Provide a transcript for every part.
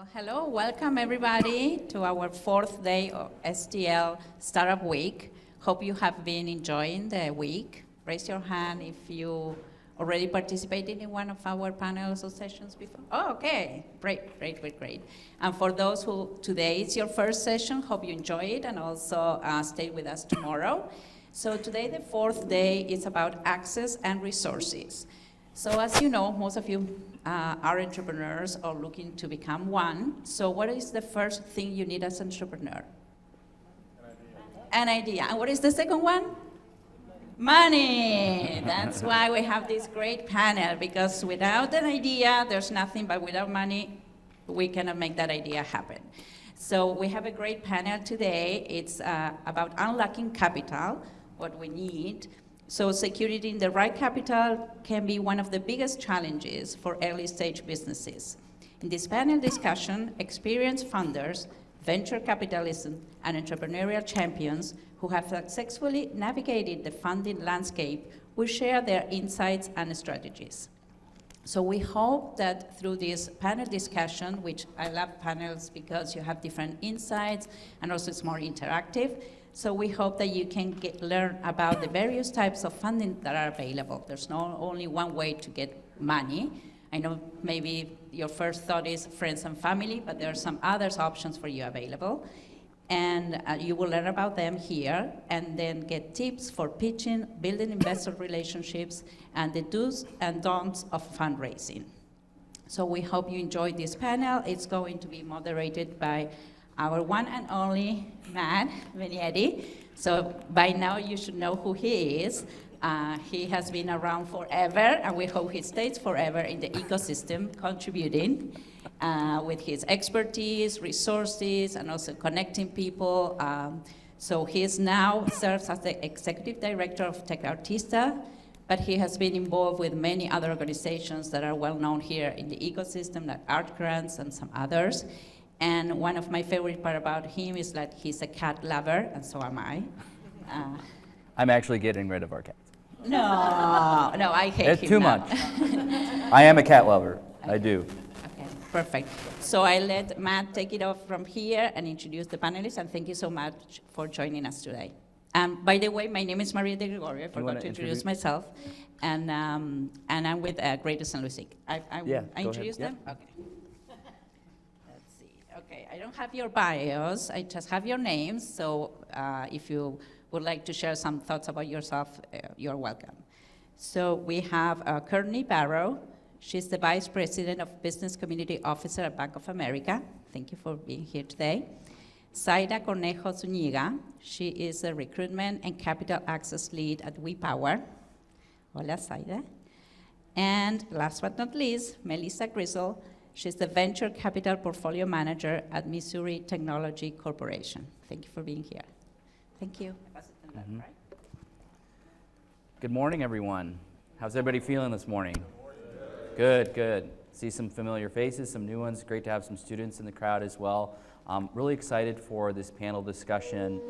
Hello, welcome everybody to our fourth day of STL Startup Week. Hope you have been enjoying the week. Raise your hand if you already participated in one of our panels or sessions before. Oh, okay, great. And for those who today is your first session, hope you enjoy it and also stay with us tomorrow. So today, the fourth day, is about access and resources. So as you know, most of you are entrepreneurs or looking to become one. So what is the first thing you need as an entrepreneur? An idea. And what is the second one? Money. That's why we have this great panel, because without an idea, there's nothing, but without money, we cannot make that idea happen. So we have a great panel today. It's about unlocking capital, what we need. So securing the right capital can be one of the biggest challenges for early stage businesses. In this panel discussion, experienced funders, venture capitalists, and entrepreneurial champions who have successfully navigated the funding landscape will share their insights and strategies. So we hope that through this panel discussion, which I love panels because you have different insights and also it's more interactive, so we hope that you can learn about the various types of funding that are available. There's not only one way to get money. I know maybe your first thought is friends and family, but there are some other options for you available. And you will learn about them here and then get tips for pitching, building investor relationships, and the do's and don'ts of fundraising. So we hope you enjoyed this panel. It's going to be moderated by our one and only Matt Vignetti. So by now you should know who he is. He has been around forever, and we hope he stays forever in the ecosystem, contributing with his expertise, resources, and also connecting people. So he now serves as the executive director of Tech Artista, but he has been involved with many other organizations that are well known here in the ecosystem, like Art Grants and some others. And one of my favorite part about him is that he's a cat lover, and so am I. I'm actually getting rid of our cats. No, I hate him. It's too now. much. I am a cat lover. I do. Okay, perfect. So I let Matt take it off from here and introduce the panelists, and thank you so much for joining us today. By the way, my name is Maria de Gregorio. I forgot to introduce myself. And I'm with Greater St. Louis. I introduced them? Yep. Okay. Let's see. Okay, I don't have your bios. I just have your names. So if you would like to share some thoughts about yourself, you're welcome. So we have Courtney Barrow. She's the Vice President of Business Community Officer at Bank of America. Thank you for being here today. Zaida Cornejo Zuniga. She is a Recruitment and Capital Access Lead at WePower. Hola, Zaida. And last but not least, Melissa Grizzle. She's the Venture Capital Portfolio Manager at Missouri Technology Corporation. Thank you for being here. Thank you. Mm-hmm. Good morning, everyone. How's everybody feeling this morning? Good. See some familiar faces, some new ones. Great to have some students in the crowd as well. Really excited for this panel discussion.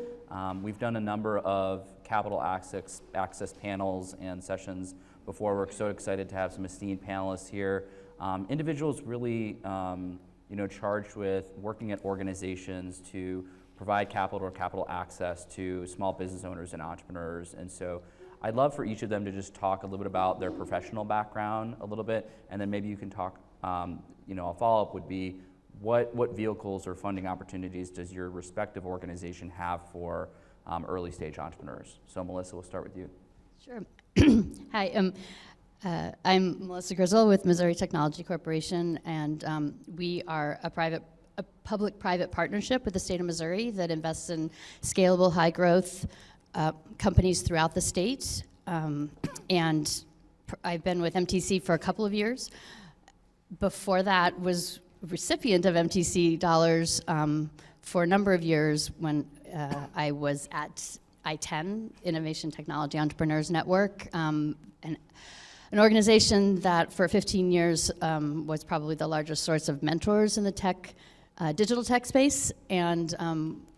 We've done a number of capital access panels and sessions before. We're so excited to have some esteemed panelists here. Individuals really charged with working at organizations to provide capital or capital access to small business owners and entrepreneurs. And so I'd love for each of them to just talk a little bit about their professional background a little bit, and then maybe you can talk, a follow-up would be, what vehicles or funding opportunities does your respective organization have for early stage entrepreneurs? So Melissa, we'll start with you. Sure. Hi, I'm Melissa Grizzle with Missouri Technology Corporation, and we are a public-private partnership with the state of Missouri that invests in scalable, high-growth companies throughout the state. And I've been with MTC for a couple of years. Before that, was a recipient of MTC dollars for a number of years when I was at I-10, Innovation Technology Entrepreneurs Network, and an organization that for 15 years was probably the largest source of mentors in the digital tech space, and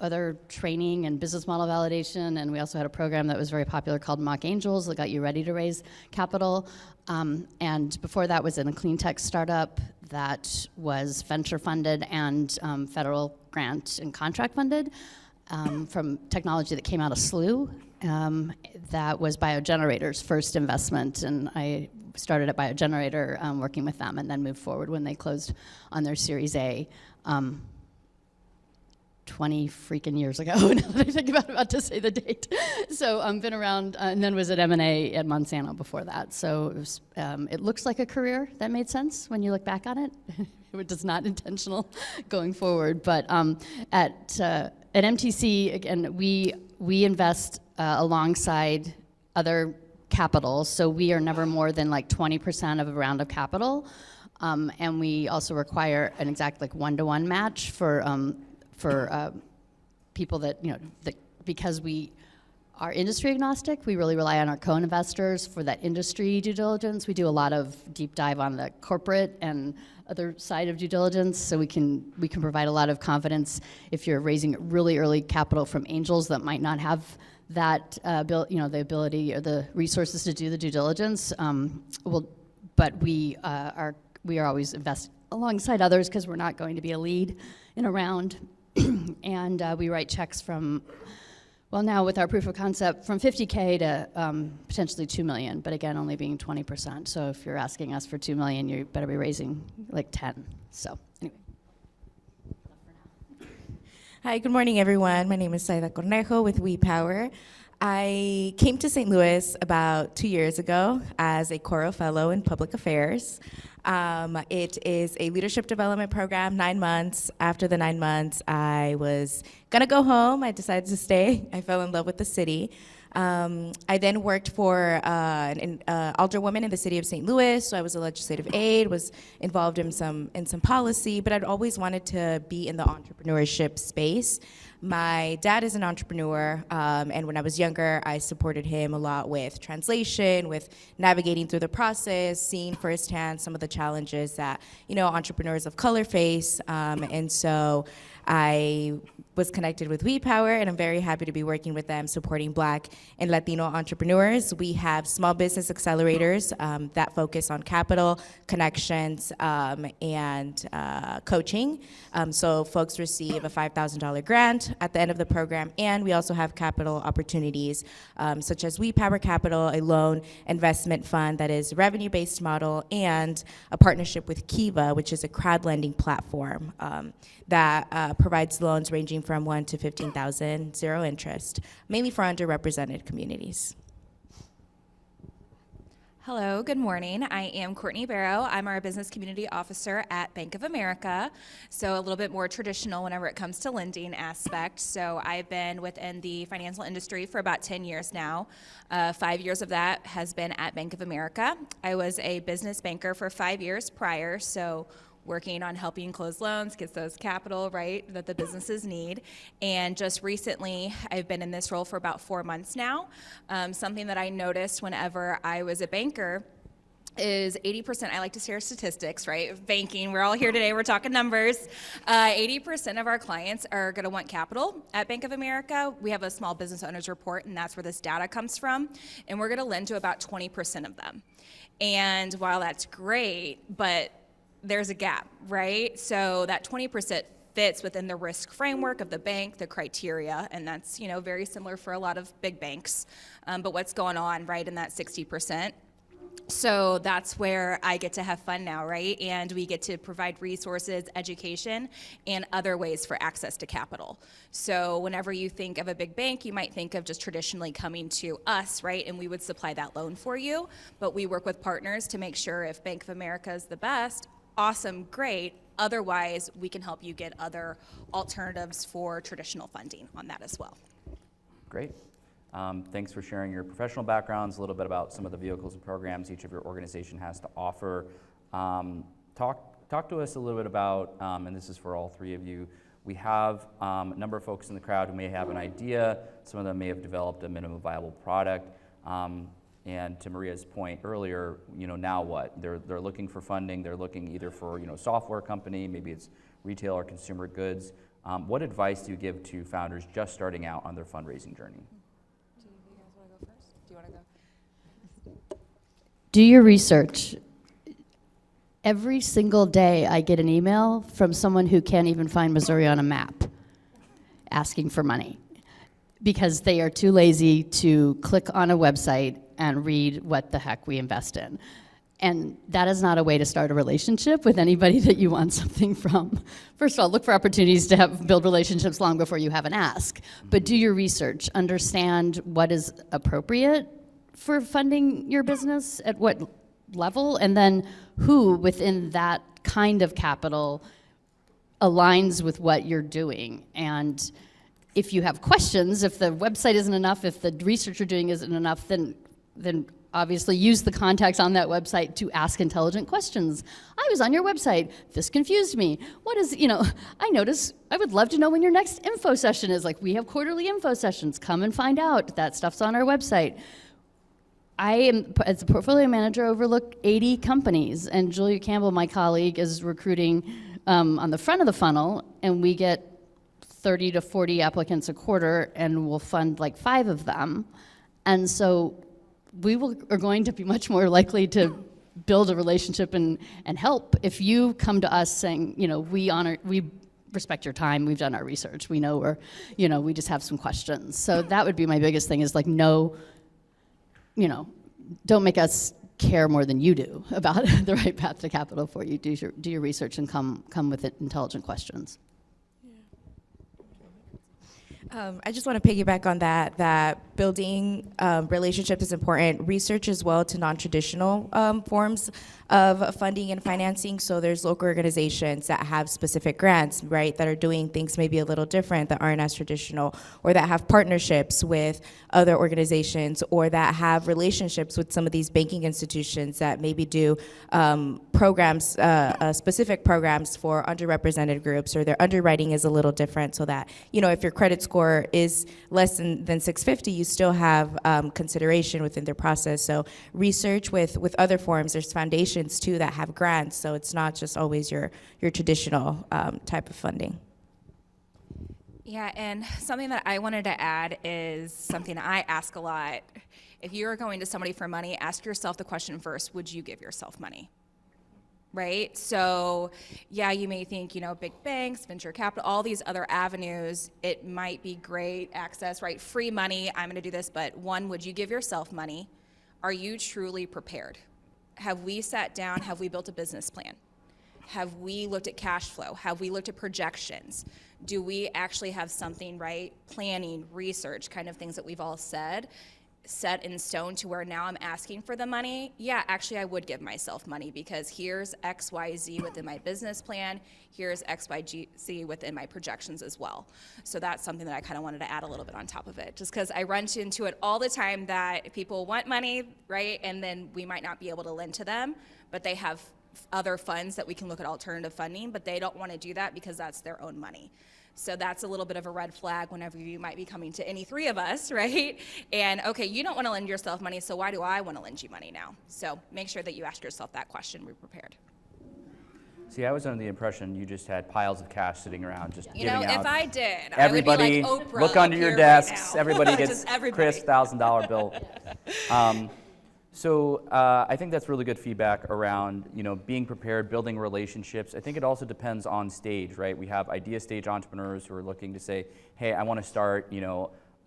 other training and business model validation. And we also had a program that was very popular called Mock Angels that got you ready to raise capital. And before that was in a clean tech startup that was venture funded and federal grant and contract funded from technology that came out of SLU. That was Biogenerator's first investment, and I started at Biogenerator working with them and then moved forward when they closed on their Series A 20 freaking years ago. Now that I think about to say the date. So I've been around, and then was at M&A at Monsanto before that. So it was, it looks like a career that made sense when you look back on it. It was not intentional going forward. But at MTC, again, we invest alongside other capital. So we are never more than like 20% of a round of capital. And we also require an exact like 1-to-1 match for people that, because we are industry agnostic, we really rely on our co-investors for that industry due diligence. We do a lot of deep dive on the corporate and other side of due diligence, so we can provide a lot of confidence if you're raising really early capital from angels that might not have that the ability or the resources to do the due diligence. But we are always invest alongside others because we're not going to be a lead in a round. And we write checks from, well, now with our proof of concept, from $50K to potentially $2 million, but again, only being 20%. So if you're asking us for $2 million, you better be raising like 10. So anyway. Hi, good morning, everyone. My name is Saida Cornejo with WePower. I came to St. Louis about 2 years ago as a Coro Fellow in Public Affairs. It is a leadership development program, 9 months. After the 9 months, I was gonna go home. I decided to stay. I fell in love with the city. I then worked for an alderwoman in the city of St. Louis, so I was a legislative aide, was involved in some policy, but I'd always wanted to be in the entrepreneurship space. My dad is an entrepreneur, and when I was younger, I supported him a lot with translation, with navigating through the process, seeing firsthand some of the challenges that, entrepreneurs of color face, and so I was connected with WePower, and I'm very happy to be working with them, supporting Black and Latino entrepreneurs. We have small business accelerators that focus on capital, connections, and coaching. So folks receive a $5,000 grant at the end of the program, and we also have capital opportunities, such as WePower Capital, a loan investment fund that is revenue-based model, and a partnership with Kiva, which is a crowd lending platform that provides loans ranging from $1,000 to $15,000, zero interest, mainly for underrepresented communities. Hello, good morning. I am Courtney Barrow. I'm our Business Community Officer at Bank of America. So a little bit more traditional whenever it comes to lending aspect. So I've been within the financial industry for about 10 years now. 5 years of that has been at Bank of America. I was a business banker for 5 years prior, so working on helping close loans, get those capital, right, that the businesses need. And just recently, I've been in this role for about 4 months now. Something that I noticed whenever I was a banker is 80%, I like to share statistics, right? Banking, we're all here today, we're talking numbers. 80% of our clients are gonna want capital at Bank of America. We have a small business owners report, and that's where this data comes from. And we're gonna lend to about 20% of them. And while that's great, but there's a gap, right? So that 20% fits within the risk framework of the bank, the criteria, and that's very similar for a lot of big banks. But what's going on, right, in that 60%? So that's where I get to have fun now, right? And we get to provide resources, education, and other ways for access to capital. So whenever you think of a big bank, you might think of just traditionally coming to us, right? And we would supply that loan for you. But we work with partners to make sure if Bank of America is the best, awesome, great. Otherwise, we can help you get other alternatives for traditional funding on that as well. Great. Thanks for sharing your professional backgrounds, a little bit about some of the vehicles and programs each of your organization has to offer. Talk to us a little bit about, and this is for all three of you, we have a number of folks in the crowd who may have an idea. Some of them may have developed a minimum viable product. And to Maria's point earlier, now what? They're looking for funding. They're looking either for software company, maybe it's retail or consumer goods. What advice do you give to founders just starting out on their fundraising journey? Do you guys want to go first? Do you want to go? Do your research. Every single day I get an email from someone who can't even find Missouri on a map asking for money because they are too lazy to click on a website and read what the heck we invest in. And that is not a way to start a relationship with anybody that you want something from. First of all, look for opportunities to build relationships long before you have an ask. But do your research, understand what is appropriate for funding your business, at what level, and then who within that kind of capital aligns with what you're doing. And if you have questions, if the website isn't enough, if the research you're doing isn't enough, then obviously use the contacts on that website to ask intelligent questions. I was on your website, this confused me. What is, I notice, I would love to know when your next info session is. Like, we have quarterly info sessions, come and find out. That stuff's on our website. I am, as a portfolio manager, overlook 80 companies, and Julia Campbell, my colleague, is recruiting on the front of the funnel, and we get 30 to 40 applicants a quarter, and we'll fund like 5 of them. And so are going to be much more likely to build a relationship and help if you come to us saying, we respect your time, we've done our research, we know we just have some questions. So that would be my biggest thing, is like, no, don't make us care more than you do about the right path to capital for you. Do your research and come with intelligent questions. I just want to piggyback on that building relationships is important. Research as well to non-traditional forms of funding and financing. So there's local organizations that have specific grants, right, that are doing things maybe a little different, that aren't as traditional, or that have partnerships with other organizations, or that have relationships with some of these banking institutions that maybe do programs, specific programs for underrepresented groups, or their underwriting is a little different, so that, if your credit score is less than 650, you still have consideration within their process. So research with other forms. There's foundations too that have grants, so it's not just always your traditional type of funding. Yeah, and something that I wanted to add is something I ask a lot. If you're going to somebody for money, ask yourself the question first, would you give yourself money? Right? So, yeah, you may think, big banks, venture capital, all these other avenues, it might be great access, right? Free money, I'm going to do this, but one, would you give yourself money? Are you truly prepared? Have we sat down? Have we built a business plan? Have we looked at cash flow? Have we looked at projections? Do we actually have something, right? Planning, research, kind of things that we've all said, set in stone to where now I'm asking for the money? Yeah, actually I would give myself money because here's X, Y, Z within my business plan. Here's X, Y, Z within my projections as well. So that's something that I kind of wanted to add a little bit on top of it, just because I run into it all the time that people want money, right? And then we might not be able to lend to them, but they have other funds that we can look at alternative funding, but they don't want to do that because that's their own money. So that's a little bit of a red flag whenever you might be coming to any 3 of us, right? And okay, you don't want to lend yourself money, so why do I want to lend you money now? So make sure that you ask yourself that question, be prepared. See, I was under the impression you just had piles of cash sitting around just giving out. If I did, Everybody, I would be like Oprah look under your right desks. now. Everybody gets everybody. Chris $1,000 bill. So I think that's really good feedback around, being prepared, building relationships. I think it also depends on stage, right? We have idea stage entrepreneurs who are looking to say, hey, I want to start,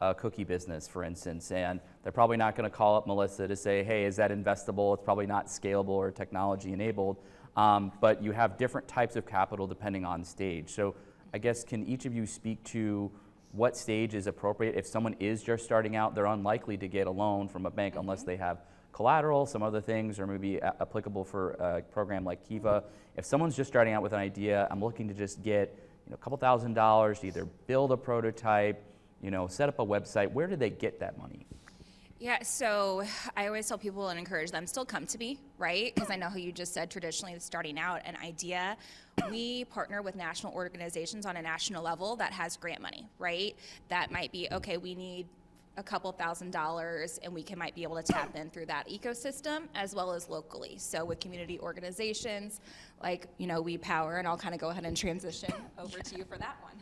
a cookie business, for instance, and they're probably not going to call up Melissa to say, hey, is that investable? It's probably not scalable or technology enabled. But you have different types of capital depending on stage. So I guess, can each of you speak to what stage is appropriate? If someone is just starting out, they're unlikely to get a loan from a bank unless they have collateral, some other things, or maybe applicable for a program like Kiva. If someone's just starting out with an idea, I'm looking to just get a couple $1,000s to either build a prototype, set up a website. Where do they get that money? Yeah, so I always tell people and encourage them, still come to me, right? Because I know how you just said traditionally starting out an idea. We partner with national organizations on a national level that has grant money, right? That might be, okay, we need a couple $1,000s, and we might be able to tap in through that ecosystem as well as locally. So with community organizations like, We Power, and I'll kind of go ahead and transition over to you for that one.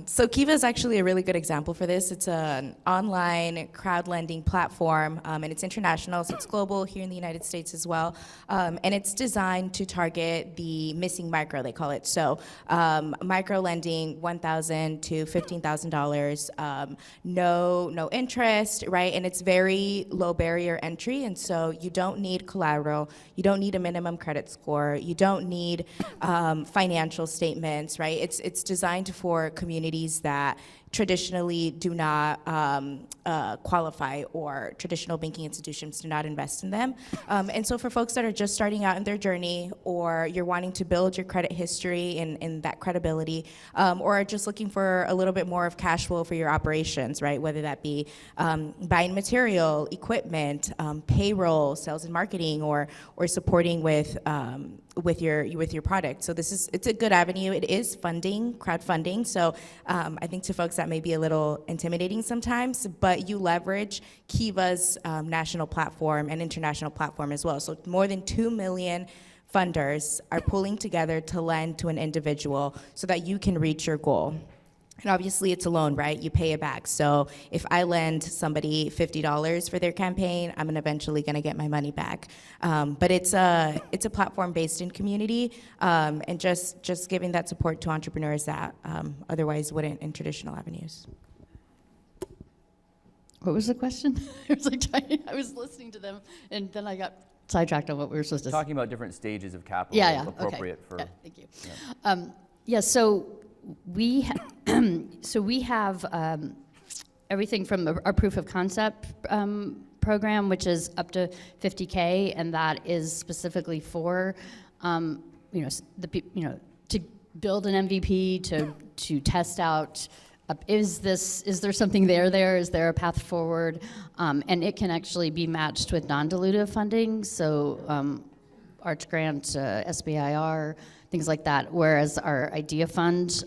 So Kiva is actually a really good example for this. It's an online crowd lending platform, and it's international, so it's global here in the United States as well. And it's designed to target the missing micro, they call it. So micro lending, $1,000 to $15,000, no interest, right? And it's very low barrier entry, and so you don't need collateral, you don't need a minimum credit score, you don't need financial statements, right? It's designed for communities that traditionally do not qualify, or traditional banking institutions do not invest in them. And so for folks that are just starting out in their journey, or you're wanting to build your credit history and that credibility, or are just looking for a little bit more of cash flow for your operations, right? Whether that be buying material, equipment, payroll, sales and marketing, or supporting with your product. So it's a good avenue. It is funding, crowdfunding. So I think to folks that may be a little intimidating sometimes, but you leverage Kiva's national platform and international platform as well. So more than 2 million funders are pulling together to lend to an individual so that you can reach your goal. And obviously it's a loan, right? You pay it back. So if I lend somebody $50 for their campaign, I'm eventually gonna get my money back. But it's a platform based in community, and just giving that support to entrepreneurs that otherwise wouldn't in traditional avenues. What was the question? I was listening to them, and then I got sidetracked on what we were supposed to say. Talking about different stages of capital appropriate for. Yeah, thank you. So we have everything from our proof of concept program, which is up to $50K, and that is specifically for to build an MVP, to test out. Is there something there? Is there a path forward? And it can actually be matched with non-dilutive funding, so Arch Grant, SBIR, things like that. Whereas our Idea Fund,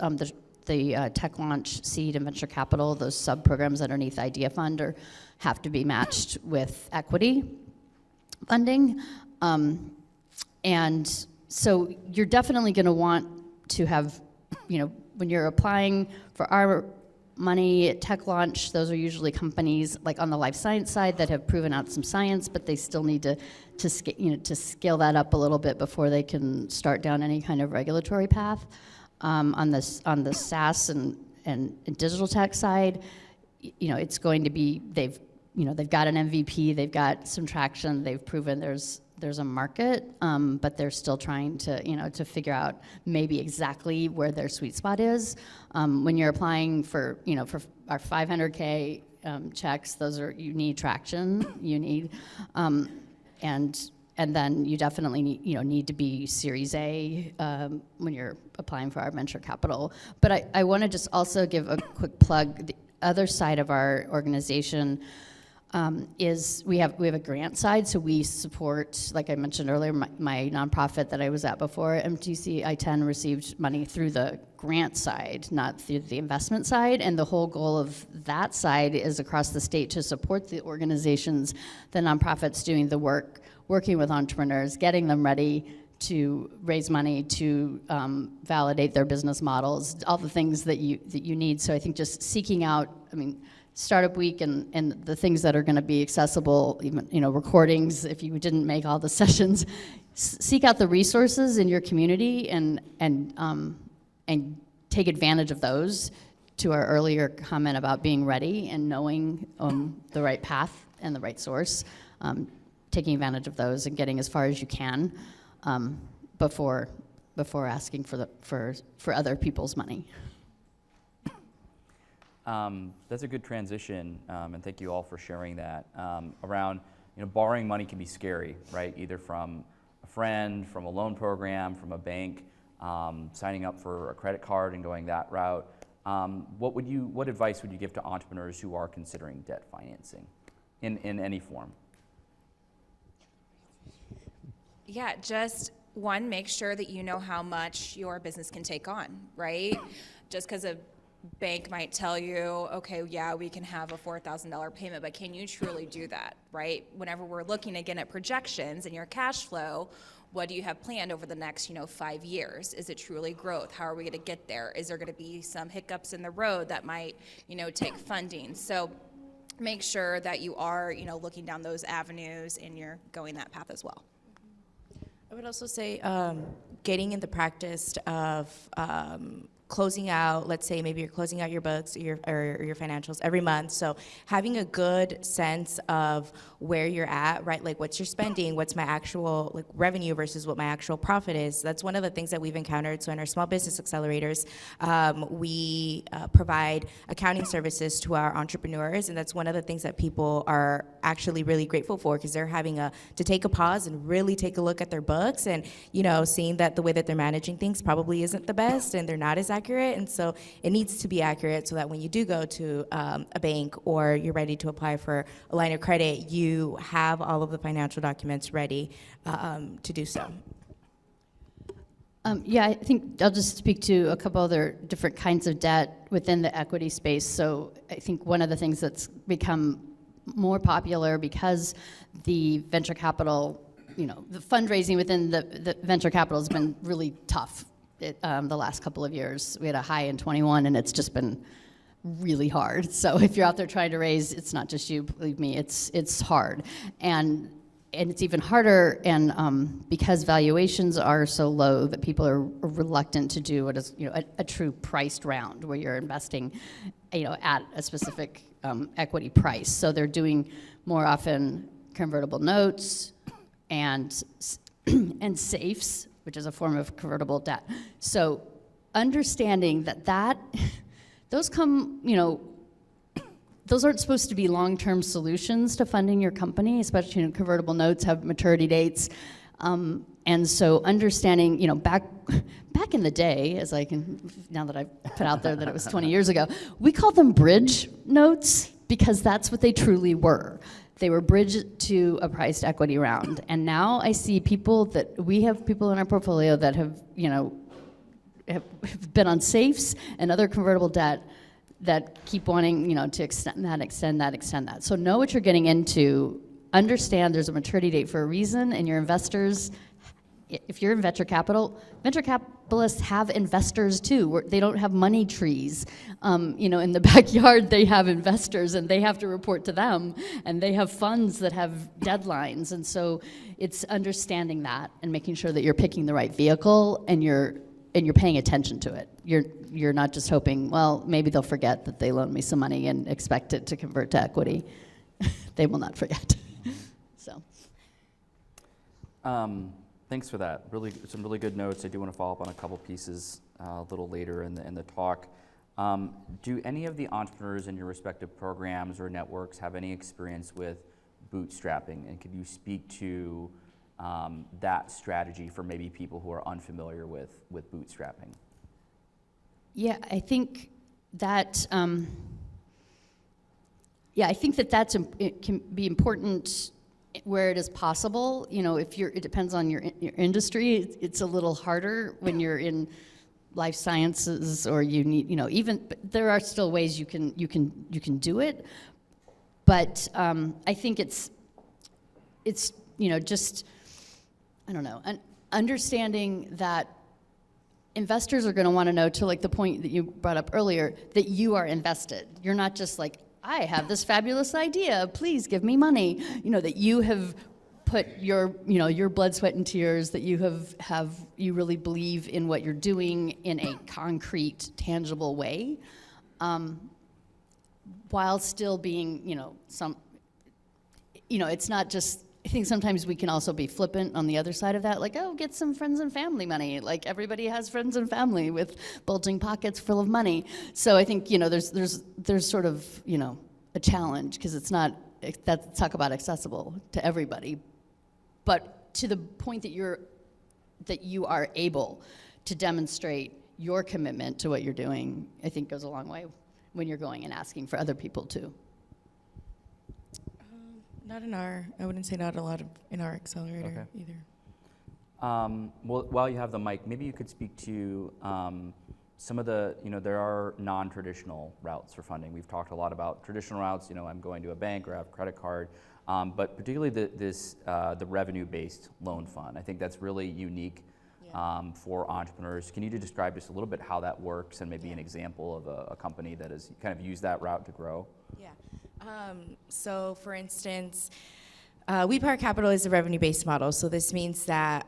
the Tech Launch, Seed, and Venture Capital, those sub-programs underneath Idea Fund have to be matched with equity funding. And so you're definitely going to want to have, when you're applying for our money at Tech Launch, those are usually companies like on the life science side that have proven out some science, but they still need to scale that up a little bit before they can start down any kind of regulatory path. On the SaaS and digital tech side, it's going to be they've got an MVP, they've got some traction, they've proven there's a market, but they're still trying to figure out maybe exactly where their sweet spot is. When you're applying for our 500K checks, you need traction, and then you definitely need to be Series A when you're applying for our venture capital. But I want to just also give a quick plug. The other side of our organization is we have a grant side, so we support, like I mentioned earlier, my nonprofit that I was at before, MTC I-10, received money through the grant side, not through the investment side, and the whole goal of that side is across the state to support the organizations, the nonprofits doing the work, working with entrepreneurs, getting them ready to raise money, to validate their business models, all the things that you need. So I think just seeking out, Startup Week and the things that are going to be accessible, even recordings if you didn't make all the sessions. Seek out the resources in your community and take advantage of those. To our earlier comment about being ready and knowing the right path and the right source, taking advantage of those and getting as far as you can before asking for other people's money. That's a good transition, and thank you all for sharing that. Around, borrowing money can be scary, right? Either from a friend, from a loan program, from a bank, signing up for a credit card and going that route. What advice would you give to entrepreneurs who are considering debt financing in any form? Yeah, just one, make sure that you know how much your business can take on, right? Just because of bank might tell you, okay, yeah, we can have a $4,000 payment, but can you truly do that, right? Whenever we're looking again at projections and your cash flow, what do you have planned over the next, 5 years? Is it truly growth? How are we going to get there? Is there going to be some hiccups in the road that might, take funding? So make sure that you are, looking down those avenues and you're going that path as well. I would also say getting in the practice of closing out, let's say maybe you're closing out your books or your financials every month. So having a good sense of where you're at, right? Like what's your spending, what's my actual revenue versus what my actual profit is. That's one of the things that we've encountered. So in our small business accelerators, we provide accounting services to our entrepreneurs, and that's one of the things that people are actually really grateful for, because they're having to take a pause and really take a look at their books, and seeing that the way that they're managing things probably isn't the best and they're not as accurate. And so it needs to be accurate so that when you do go to a bank or you're ready to apply for a line of credit, you have all of the financial documents ready to do so. Yeah, I think I'll just speak to a couple other different kinds of debt within the equity space. So I think one of the things that's become more popular because the venture capital, the fundraising within the venture capital has been really tough the last couple of years. We had a high in 21, and it's just been really hard. So if you're out there trying to raise, it's not just you, believe me, it's hard. And it's even harder, and because valuations are so low that people are reluctant to do what is a true priced round where you're investing at a specific equity price. So they're doing more often convertible notes and safes, which is a form of convertible debt. So understanding that those come, those aren't supposed to be long-term solutions to funding your company, especially convertible notes have maturity dates. And so understanding, back in the day, now that I've put out there that it was 20 years ago, we called them bridge notes because that's what they truly were. They were bridged to a priced equity round. And now I see we have people in our portfolio that have been on safes and other convertible debt that keep wanting, to extend that. So know what you're getting into. Understand there's a maturity date for a reason, and your investors, if you're in venture capitalists have investors too. They don't have money trees. In the backyard they have investors, and they have to report to them, and they have funds that have deadlines. And so it's understanding that and making sure that you're picking the right vehicle and you're paying attention to it. You're not just hoping, well, maybe they'll forget that they loaned me some money and expect it to convert to equity. They will not forget. So. Thanks for that. Some really good notes. I do want to follow up on a couple pieces a little later in the talk. Do any of the entrepreneurs in your respective programs or networks have any experience with bootstrapping? And could you speak to that strategy for maybe people who are unfamiliar with bootstrapping? Yeah, I think that it can be important where it is possible. It depends on your industry. It's a little harder when you're in life sciences, or you need, but there are still ways you can do it. But I think it's just, I don't know, understanding that investors are going to want to know, to the point that you brought up earlier, that you are invested. You're not just I have this fabulous idea, please give me money. That you have put your blood, sweat, and tears, that you really believe in what you're doing in a concrete, tangible way, while still being, it's not just, I think sometimes we can also be flippant on the other side of that, get some friends and family money. Everybody has friends and family with bulging pockets full of money. So I think, there's sort of, a challenge, because it's not, talk about accessible to everybody. But to the point that you are able to demonstrate your commitment to what you're doing, I think goes a long way when you're going and asking for other people too. I wouldn't say not a lot in our accelerator either. Well, while you have the mic, maybe you could speak to some of the, there are non-traditional routes for funding. We've talked a lot about traditional routes, I'm going to a bank or I have a credit card, but particularly the revenue-based loan fund. I think that's really unique for entrepreneurs. Can you describe just a little bit how that works and maybe an example of a company that has kind of used that route to grow? Yeah. So for instance, We Power Capital is a revenue-based model. So this means that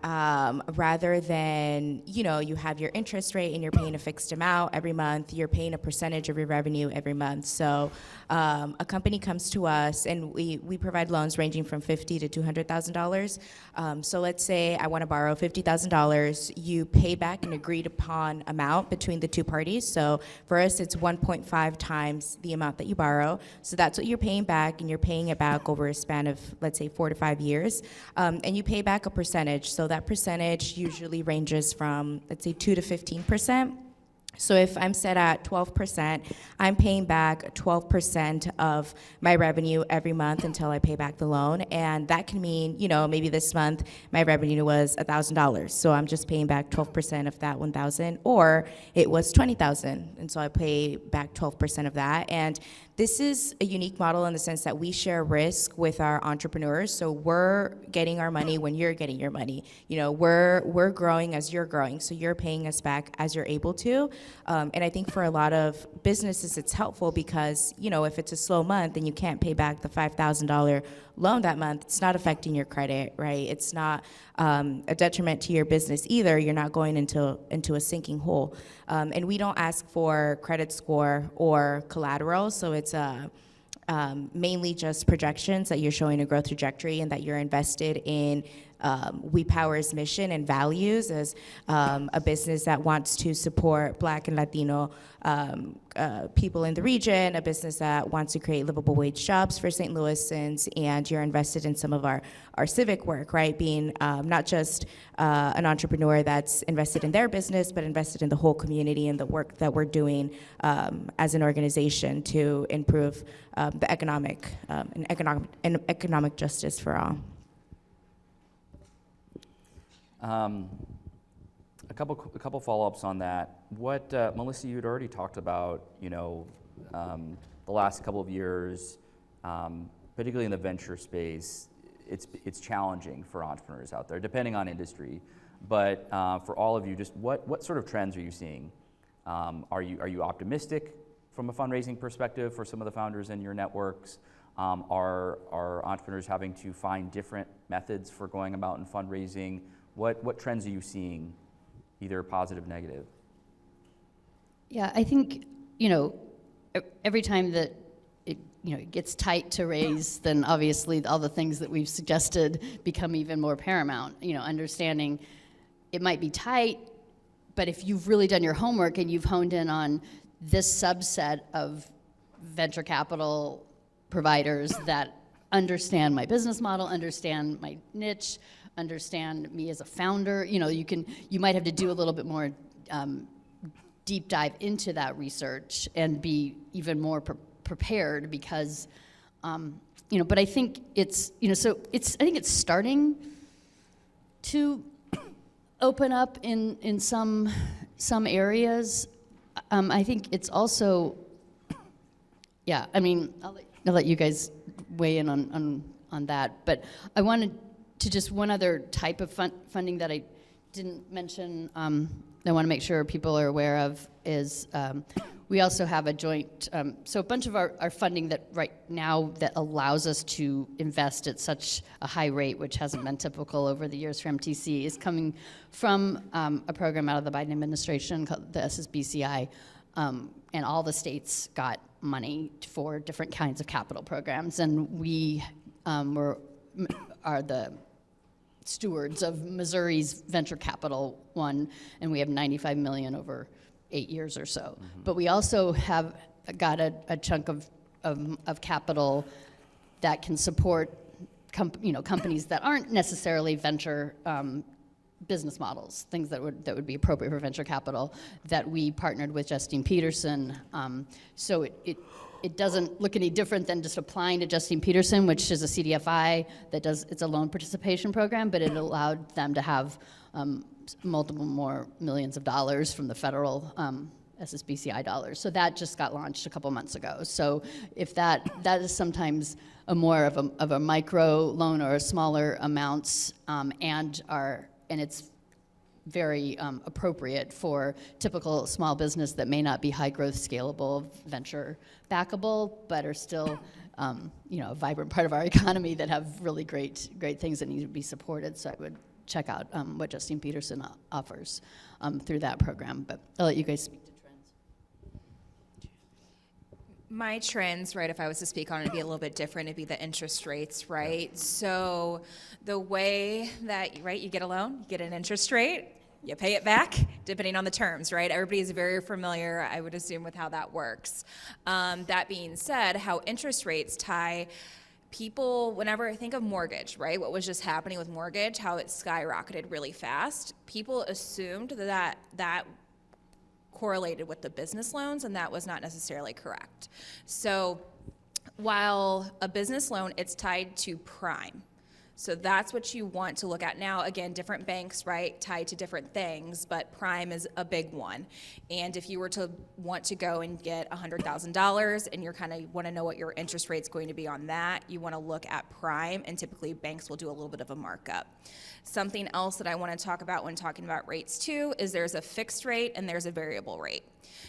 rather than, you have your interest rate and you're paying a fixed amount every month, you're paying a percentage of your revenue every month. So a company comes to us and we provide loans ranging from $50,000 to $200,000. So let's say I want to borrow $50,000. You pay back an agreed upon amount between the two parties. So for us, it's 1.5 times the amount that you borrow. So that's what you're paying back, and you're paying it back over a span of, let's say, 4 to 5 years, and you pay back a percentage. So that percentage usually ranges from, let's say, 2 to 15%. So if I'm set at 12%, I'm paying back 12% of my revenue every month until I pay back the loan. And that can mean, maybe this month my revenue was $1,000. So I'm just paying back 12% of that 1,000, or it was 20,000. And so I pay back 12% of that. And this is a unique model in the sense that we share risk with our entrepreneurs. So we're getting our money when you're getting your money. We're growing as you're growing. So you're paying us back as you're able to. And I think for a lot of businesses, it's helpful because, if it's a slow month and you can't pay back the $5,000 loan that month, it's not affecting your credit, right? It's not a detriment to your business either. You're not going into a sinking hole. And we don't ask for credit score or collateral, so it's mainly just projections that you're showing a growth trajectory and that you're invested in We Power's mission and values as a business that wants to support Black and Latino people in the region, a business that wants to create livable wage jobs for St. Louisans, and you're invested in some of our civic work, right? Being not just an entrepreneur that's invested in their business, but invested in the whole community and the work that we're doing as an organization to improve the economic justice for all. A couple follow-ups on that. What Melissa, you'd already talked about, the last couple of years, particularly in the venture space, it's challenging for entrepreneurs out there, depending on industry. But for all of you, just what sort of trends are you seeing? Are you optimistic from a fundraising perspective for some of the founders in your networks? Are entrepreneurs having to find different methods for going about in fundraising? What trends are you seeing, either positive, negative? Yeah, I think, every time that it gets tight to raise, then obviously all the things that we've suggested become even more paramount. Understanding it might be tight, but if you've really done your homework and you've honed in on this subset of venture capital providers that understand my business model, understand my niche, understand me as a founder, you might have to do a little bit more deep dive into that research and be even more prepared because, but I think it's, I think it's starting to open up in some areas. I think it's also, I'll let you guys weigh in on that, but I wanted to just one other type of funding that I didn't mention, I want to make sure people are aware of is we also have a joint, so a bunch of our funding that right now that allows us to invest at such a high rate, which hasn't been typical over the years for MTC, is coming from a program out of the Biden administration called the SSBCI, and all the states got money for different kinds of capital programs, and we are the stewards of Missouri's venture capital one, and we have $95 million over 8 years or so. Mm-hmm. But we also have got a chunk of capital that can support companies that aren't necessarily venture business models, things that would be appropriate for venture capital, that we partnered with Justine Peterson. So it doesn't look any different than just applying to Justine Peterson, which is a CDFI it's a loan participation program, but it allowed them to have multiple more millions of dollars from the federal SSBCI dollars. So that just got launched a couple months ago. So if that is sometimes a more of a micro loan or a smaller amounts, and it's very appropriate for typical small business that may not be high growth, scalable, venture backable, but are still a vibrant part of our economy that have really great things that need to be supported. So I would check out what Justine Peterson offers through that program. But I'll let you guys speak to trends. My trends, right, if I was to speak on it, would be a little bit different. It'd be the interest rates, right? So the way that, right, you get a loan, you get an interest rate, you pay it back, depending on the terms, right? Everybody is very familiar, I would assume, with how that works. That being said, how interest rates tie people, whenever I think of mortgage, right, what was just happening with mortgage, how it skyrocketed really fast, people assumed that correlated with the business loans, and that was not necessarily correct. So while a business loan, it's tied to prime. So that's what you want to look at. Now, again, different banks, right, tied to different things, but prime is a big one. And if you were to want to go and get $100,000 and you're kind of want to know what your interest rate's going to be on that, you want to look at prime, and typically banks will do a little bit of a markup. Something else that I want to talk about when talking about rates too is there's a fixed rate and there's a variable rate.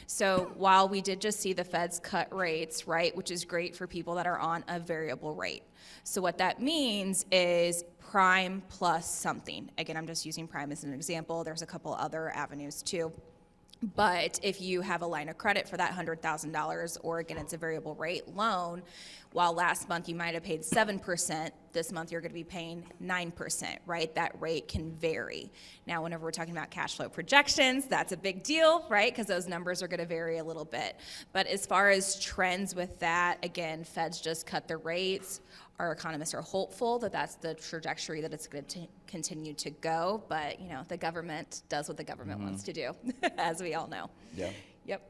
So while we did just see the Feds cut rates, right, which is great for people that are on a variable rate. So what that means is prime plus something. Again, I'm just using prime as an example. There's a couple other avenues too. But if you have a line of credit for that $100,000, or again, it's a variable rate loan, while last month you might have paid 7%, this month you're going to be paying 9%, right? That rate can vary. Now, whenever we're talking about cash flow projections, that's a big deal, right? Because those numbers are going to vary a little bit. But as far as trends with that, again, Feds just cut the rates. Our economists are hopeful that that's the trajectory that it's going to continue to go. But, you know, the government does what the government wants to do, as we all know. Yeah. Yep.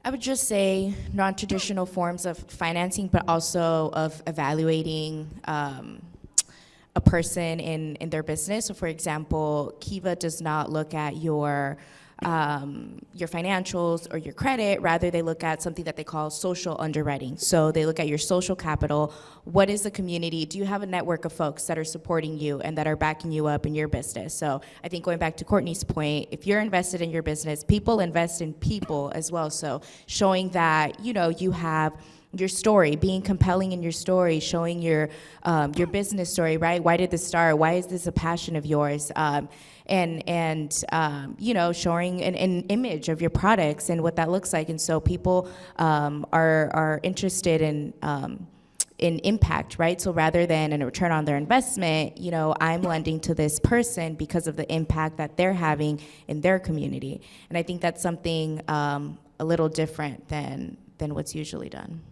I would just say non-traditional forms of financing, but also of evaluating a person in their business. So for example, Kiva does not look at your financials or your credit. Rather, they look at something that they call social underwriting. So they look at your social capital. What is the community? Do you have a network of folks that are supporting you and that are backing you up in your business? So I think going back to Courtney's point, if you're invested in your business, people invest in people as well. So showing that, you know, you have your story, being compelling in your story, showing your business story, right? Why did this start? Why is this a passion of yours? You know, showing an image of your products and what that looks like. And so people are interested in impact, right? So rather than a return on their investment, you know, I'm lending to this person because of the impact that they're having in their community. And I think that's something a little different than what's usually done.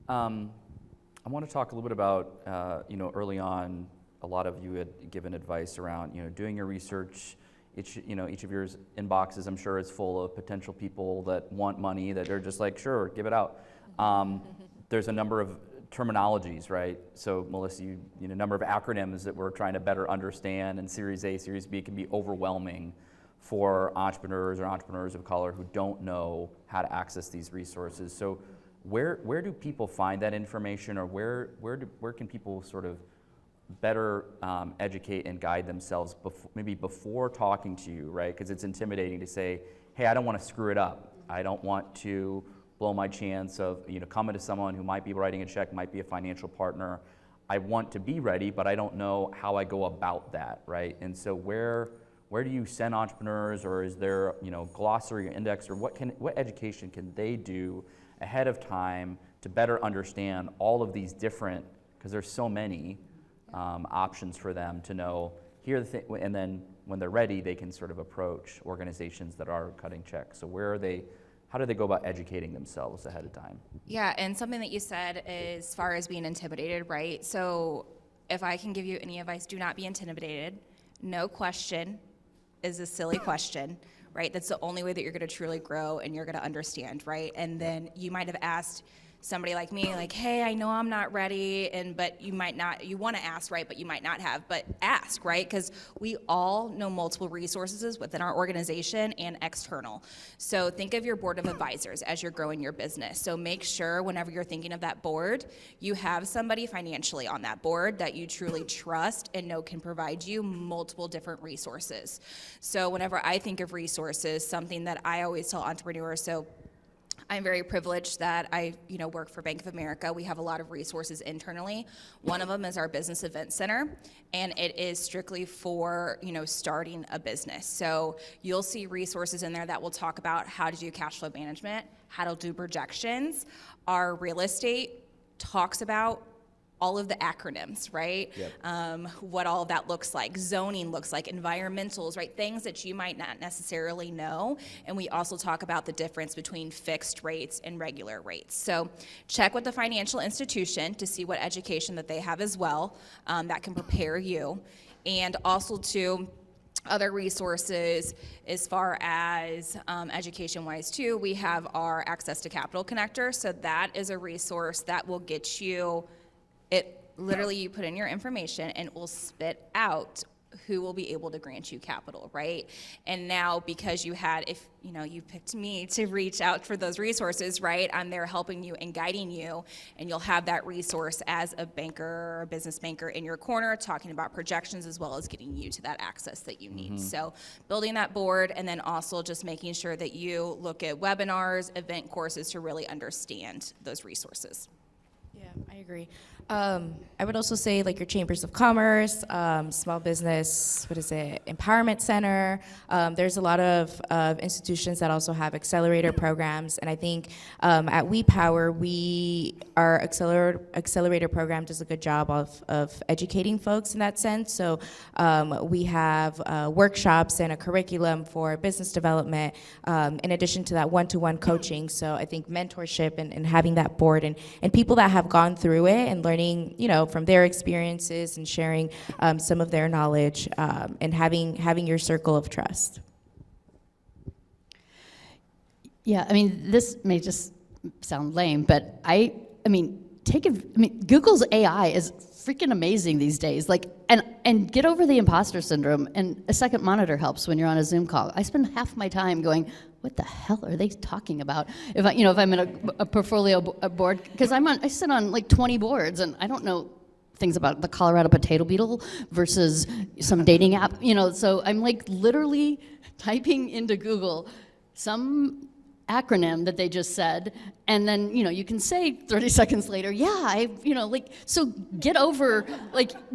I want to talk a little bit about, you know, early on, a lot of you had given advice around, you know, doing your research. Each of your inboxes, I'm sure, is full of potential people that want money, that are just like, sure, give it out. There's a number of terminologies, right? So Melissa, you know, a number of acronyms that we're trying to better understand, and Series A, Series B can be overwhelming for entrepreneurs or entrepreneurs of color who don't know how to access these resources. So where do people find that information, or where can people sort of better educate and guide themselves maybe before talking to you, right? Because it's intimidating to say, hey, I don't want to screw it up. I don't want to blow my chance of, you know, coming to someone who might be writing a check, might be a financial partner. I want to be ready, but I don't know how I go about that, right? And so where do you send entrepreneurs, or is there, you know, glossary or index, or what education can they do ahead of time to better understand all of these different, because there's so many options for them to know here, and then when they're ready, they can sort of approach organizations that are cutting checks. So how do they go about educating themselves ahead of time? Yeah, and something that you said as far as being intimidated, right? So if I can give you any advice, do not be intimidated. No question is a silly question, right? That's the only way that you're going to truly grow and you're going to understand, right? And then you might have asked somebody like me, like, hey, I know I'm not ready, but you might not, you want to ask, right, but you might not have, but ask, right, because we all know multiple resources within our organization and external. So think of your board of advisors as you're growing your business. So make sure whenever you're thinking of that board, you have somebody financially on that board that you truly trust and know can provide you multiple different resources. So whenever I think of resources, something that I always tell entrepreneurs, so I'm very privileged that I, work for Bank of America. We have a lot of resources internally. One of them is our Business Event Center, and it is strictly for, starting a business. So you'll see resources in there that will talk about how to do cash flow management, how to do projections. Our real estate talks about all of the acronyms, right? Yep. What all of that looks like, zoning looks like, environmentals, right? Things that you might not necessarily know. And we also talk about the difference between fixed rates and regular rates. So check with the financial institution to see what education that they have as well that can prepare you. And also to other resources as far as education-wise too, we have our Access to Capital Connector. So that is a resource that will get you, it literally, you put in your information and it will spit out who will be able to grant you capital, right? And now because you had, if you picked me to reach out for those resources, right? I'm there helping you and guiding you, and you'll have that resource as a banker or a business banker in your corner talking about projections as well as getting you to that access that you need. So building that board, and then also just making sure that you look at webinars, event courses to really understand those resources. Yeah, I agree. I would also say like your chambers of commerce, small business, empowerment center. There's a lot of institutions that also have accelerator programs, and I think at WePower, our accelerator program does a good job of educating folks in that sense. So we have workshops and a curriculum for business development, in addition to that one-to-one coaching. So I think mentorship and having that board and people that have gone through it and learning, from their experiences and sharing some of their knowledge, and having your circle of trust. Yeah, this may just sound lame, but Google's AI is freaking amazing these days. And get over the imposter syndrome. And a second monitor helps when you're on a Zoom call. I spend half my time going, what the hell are they talking about? If I'm in a portfolio board, because I sit on like 20 boards, and I don't know things about the Colorado potato beetle versus some dating app. So I'm like literally typing into Google some acronym that they just said, and then you can say 30 seconds later, so get over,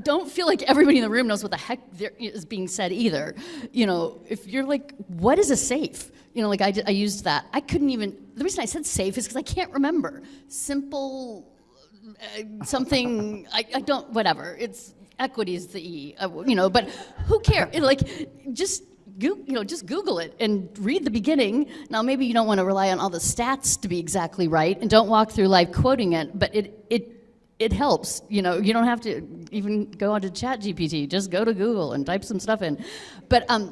don't feel like everybody in the room knows what the heck is being said either. If you're like, what is a safe? I used that. I couldn't even, the reason I said safe is because I can't remember. Simple something, I don't, whatever. It's equity is the E, but who cares? Just Google it and read the beginning. Now, maybe you don't want to rely on all the stats to be exactly right, and don't walk through life quoting it, but it helps. You don't have to even go onto ChatGPT. Just go to Google and type some stuff in. But I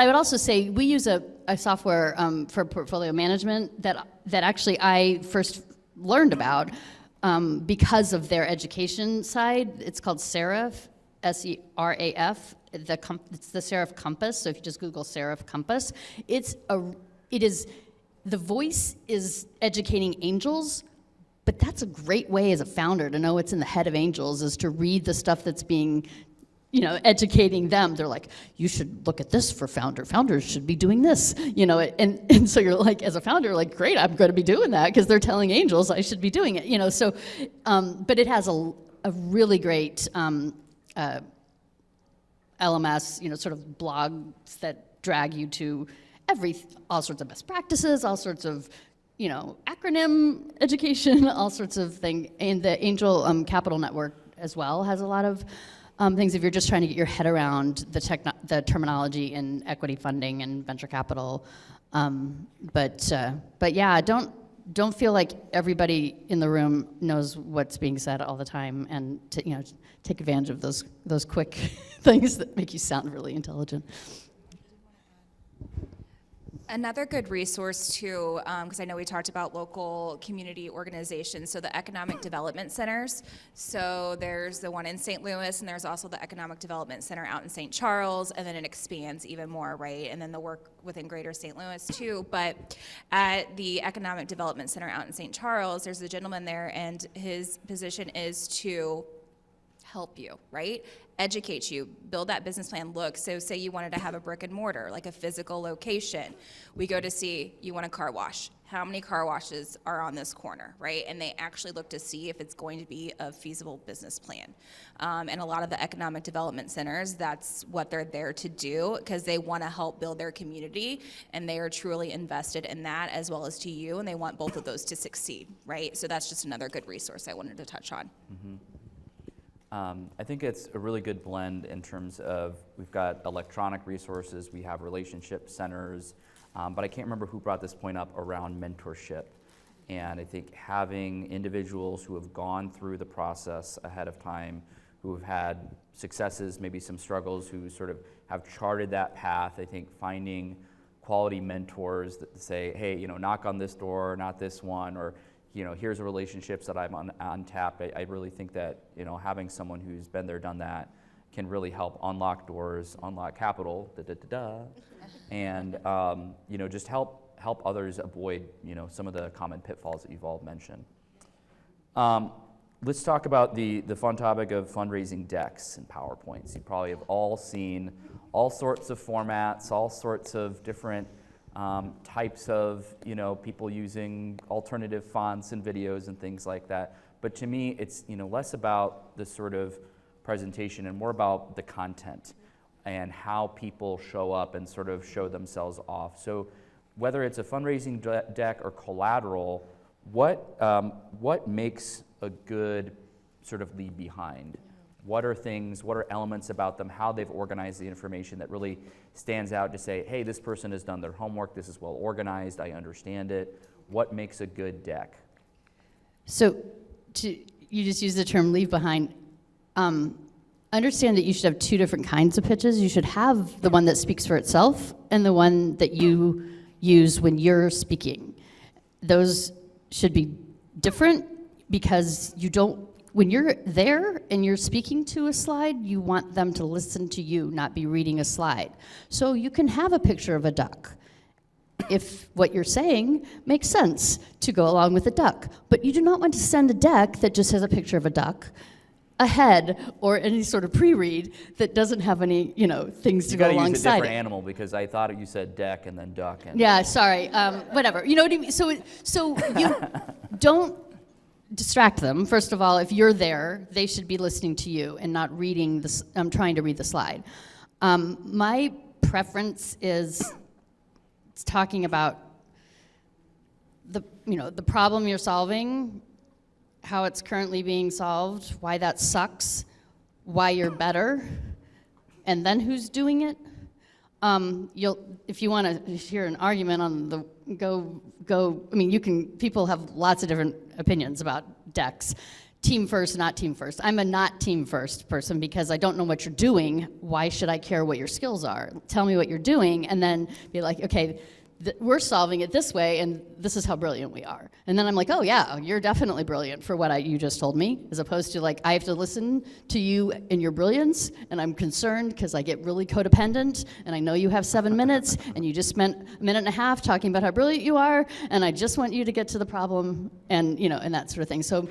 would also say we use a software for portfolio management that actually I first learned about because of their education side. It's called Seraph, SERAF. It's the Seraph Compass. So if you just Google Seraph Compass, the voice is educating angels, but that's a great way as a founder to know what's in the head of angels, is to read the stuff that's being, educating them. They're like, you should look at this for founder. Founders should be doing this, and so you're like, as a founder, like, great, I'm going to be doing that because they're telling angels I should be doing it, So, but it has a really great LMS, sort of blogs that drag you to all sorts of best practices, all sorts of, acronym education, all sorts of things. And the Angel Capital Network as well has a lot of things if you're just trying to get your head around the terminology in equity funding and venture capital. But yeah, don't feel like everybody in the room knows what's being said all the time, and take advantage of those quick things that make you sound really intelligent. Another good resource too, because I know we talked about local community organizations, so the economic development centers. So there's the one in St. Louis, and there's also the economic development center out in St. Charles, and then it expands even more, right? And then the work within greater St. Louis too. But at the economic development center out in St. Charles, there's a gentleman there, and his position is to help you, right? Educate you, build that business plan. Look, so say you wanted to have a brick and mortar, like a physical location. We go to see, you want a car wash. How many car washes are on this corner, right? And they actually look to see if it's going to be a feasible business plan. And a lot of the economic development centers, that's what they're there to do, because they want to help build their community, and they are truly invested in that as well as to you, and they want both of those to succeed, right? So that's just another good resource I wanted to touch on. Mm-hmm. I think it's a really good blend in terms of we've got electronic resources, we have relationship centers, but I can't remember who brought this point up around mentorship. And I think having individuals who have gone through the process ahead of time, who have had successes, maybe some struggles, who sort of have charted that path, I think finding quality mentors that say, hey, you know, knock on this door, not this one, or you know, here's the relationships that I'm on tap. I really think that, you know, having someone who's been there, done that, can really help unlock doors, unlock capital, and you know, just help others avoid, you know, some of the common pitfalls that you've all mentioned. Let's talk about the fun topic of fundraising decks and PowerPoints. You probably have all seen all sorts of formats, all sorts of different types of, you know, people using alternative fonts and videos and things like that. But to me, it's, you know, less about the sort of presentation and more about the content and how people show up and sort of show themselves off. So whether it's a fundraising deck or collateral, what makes a good sort of leave behind? What are things, what are elements about them, how they've organized the information that really stands out to say, hey, this person has done their homework, this is well organized, I understand it. What makes a good deck? So you just use the term leave behind. Understand that you should have two different kinds of pitches. You should have the one that speaks for itself and the one that you use when you're speaking. Those should be different because you don't, when you're there and you're speaking to a slide, you want them to listen to you, not be reading a slide. So you can have a picture of a duck if what you're saying makes sense to go along with a duck. But you do not want to send a deck that just has a picture of a duck, a head, or any sort of pre-read that doesn't have any, you know, things to go alongside it. You gotta use a different animal because I thought you said deck and then duck. And yeah, sorry, whatever. You know what I mean? So you don't distract them. First of all, if you're there, they should be listening to you and not reading this. Trying to read the slide. My preference is talking about the problem you're solving, how it's currently being solved, why that sucks, why you're better, and then who's doing it. If you want to hear an argument on the go. I mean, people have lots of different opinions about decks. Team first, not team first. I'm a not team first person because I don't know what you're doing. Why should I care what your skills are? Tell me what you're doing and then be like, okay, we're solving it this way and this is how brilliant we are. And then I'm like, oh yeah, you're definitely brilliant for what you just told me, as opposed to like, I have to listen to you and your brilliance and I'm concerned because I get really codependent and I know you have 7 minutes and you just spent a minute and a half talking about how brilliant you are and I just want you to get to the problem and, and that sort of thing. So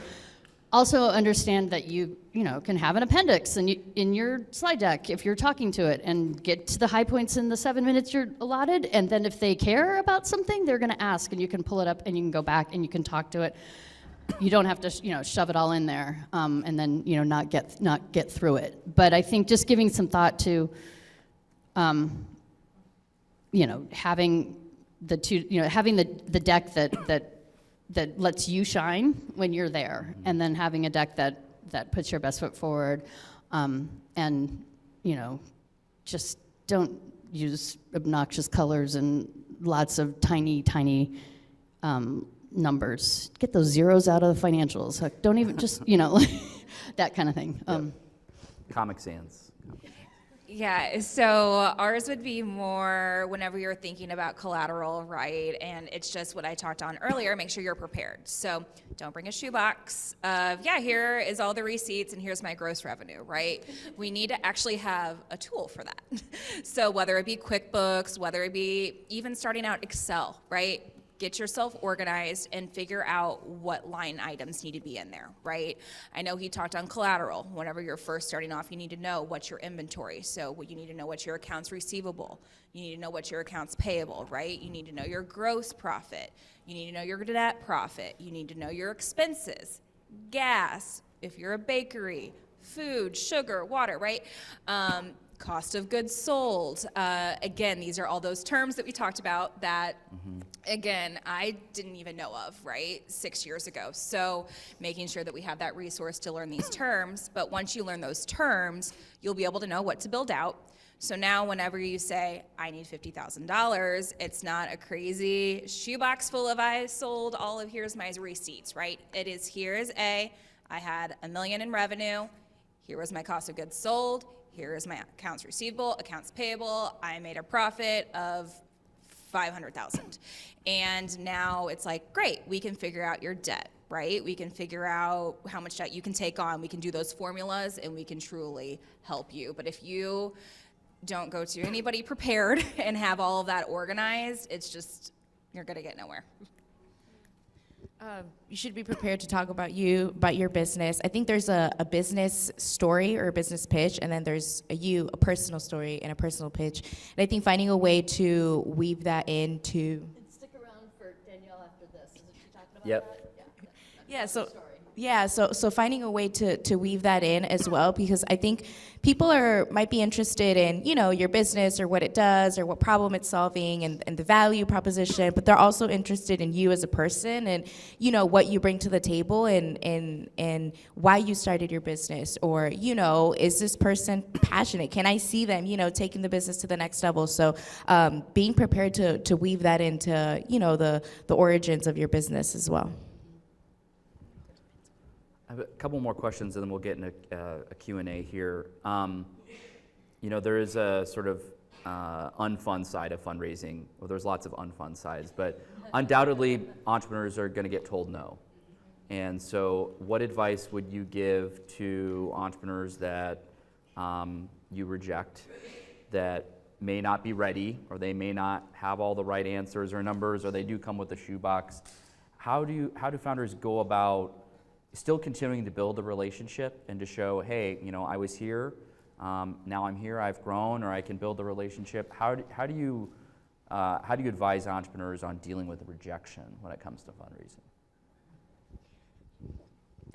also understand that you can have an appendix in your slide deck if you're talking to it and get to the high points in the 7 minutes you're allotted. And then if they care about something, they're going to ask and you can pull it up and you can go back and you can talk to it. You don't have to, shove it all in there and then, not get through it. But I think just giving some thought to, having having the deck that lets you shine when you're there, and then having a deck that puts your best foot forward, and just don't use obnoxious colors and lots of tiny numbers. Get those zeros out of the financials. Like, don't even just that kind of thing. Comic Sans. Yeah, so ours would be more whenever you're thinking about collateral, right? And it's just what I talked on earlier, make sure you're prepared. So don't bring a shoebox of, yeah, here is all the receipts and here's my gross revenue, right? We need to actually have a tool for that. So whether it be QuickBooks, whether it be even starting out Excel, right? Get yourself organized and figure out what line items need to be in there, right? I know he talked on collateral. Whenever you're first starting off, you need to know what's your inventory. So you need to know what's your accounts receivable. You need to know what's your accounts payable, right? You need to know your gross profit. You need to know your net profit. You need to know your expenses, gas, if you're a bakery, food, sugar, water, right? Cost of goods sold. Again, these are all those terms that we talked about that, again, I didn't even know of, right, 6 years ago. So making sure that we have that resource to learn these terms, but once you learn those terms, you'll be able to know what to build out. So now whenever you say, I need $50,000, it's not a crazy shoebox full of I sold all of here's my receipts, right? It is here is I had $1 million in revenue, here was my cost of goods sold, here is my accounts receivable, accounts payable. I made a profit of $500,000. And now it's like, great, we can figure out your debt, right? We can figure out how much debt you can take on. We can do those formulas and we can truly help you. But if you don't go to anybody prepared and have all of that organized, it's just, you're gonna get nowhere. You should be prepared to talk about your business. I think there's a business story or a business pitch, and then there's a personal story and a personal pitch. And I think finding a way to weave that into. And stick around for Danielle after this. Isn't she talking about Yep. that? Yeah, so finding a way to weave that in as well, because I think people might be interested in, your business or what it does or what problem it's solving and the value proposition, but they're also interested in you as a person and, what you bring to the table and why you started your business, or, is this person passionate? Can I see them, taking the business to the next level? So being prepared to weave that into, the origins of your business as well. I have a couple more questions and then we'll get into a Q&A here. There is a sort of unfun side of fundraising. Well, there's lots of unfun sides, but undoubtedly entrepreneurs are going to get told no. And so what advice would you give to entrepreneurs that you reject, that may not be ready, or they may not have all the right answers or numbers, or they do come with a shoebox? How do founders go about still continuing to build a relationship and to show, hey, I was here, now I'm here, I've grown, or I can build a relationship? How do you advise entrepreneurs on dealing with rejection when it comes to fundraising?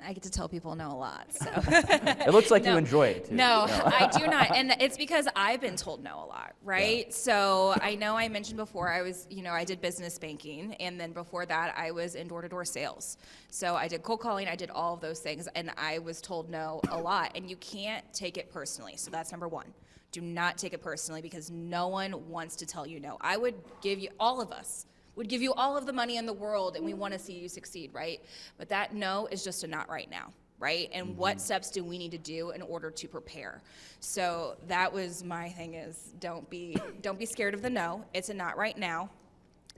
I get to tell people no a lot, so. It looks like you enjoy it too. No, I do not, and it's because I've been told no a lot, right? Yeah. So I know I mentioned before I was, I did business banking, and then before that I was in door-to-door sales. So I did cold calling, I did all of those things, and I was told no a lot, and you can't take it personally. So that's number one. Do not take it personally, because no one wants to tell you no. I would give you, all of us, would give you all of the money in the world and we want to see you succeed, right? But that no is just a not right now, right? And what steps do we need to do in order to prepare? So that was my thing, is don't be scared of the no. It's a not right now.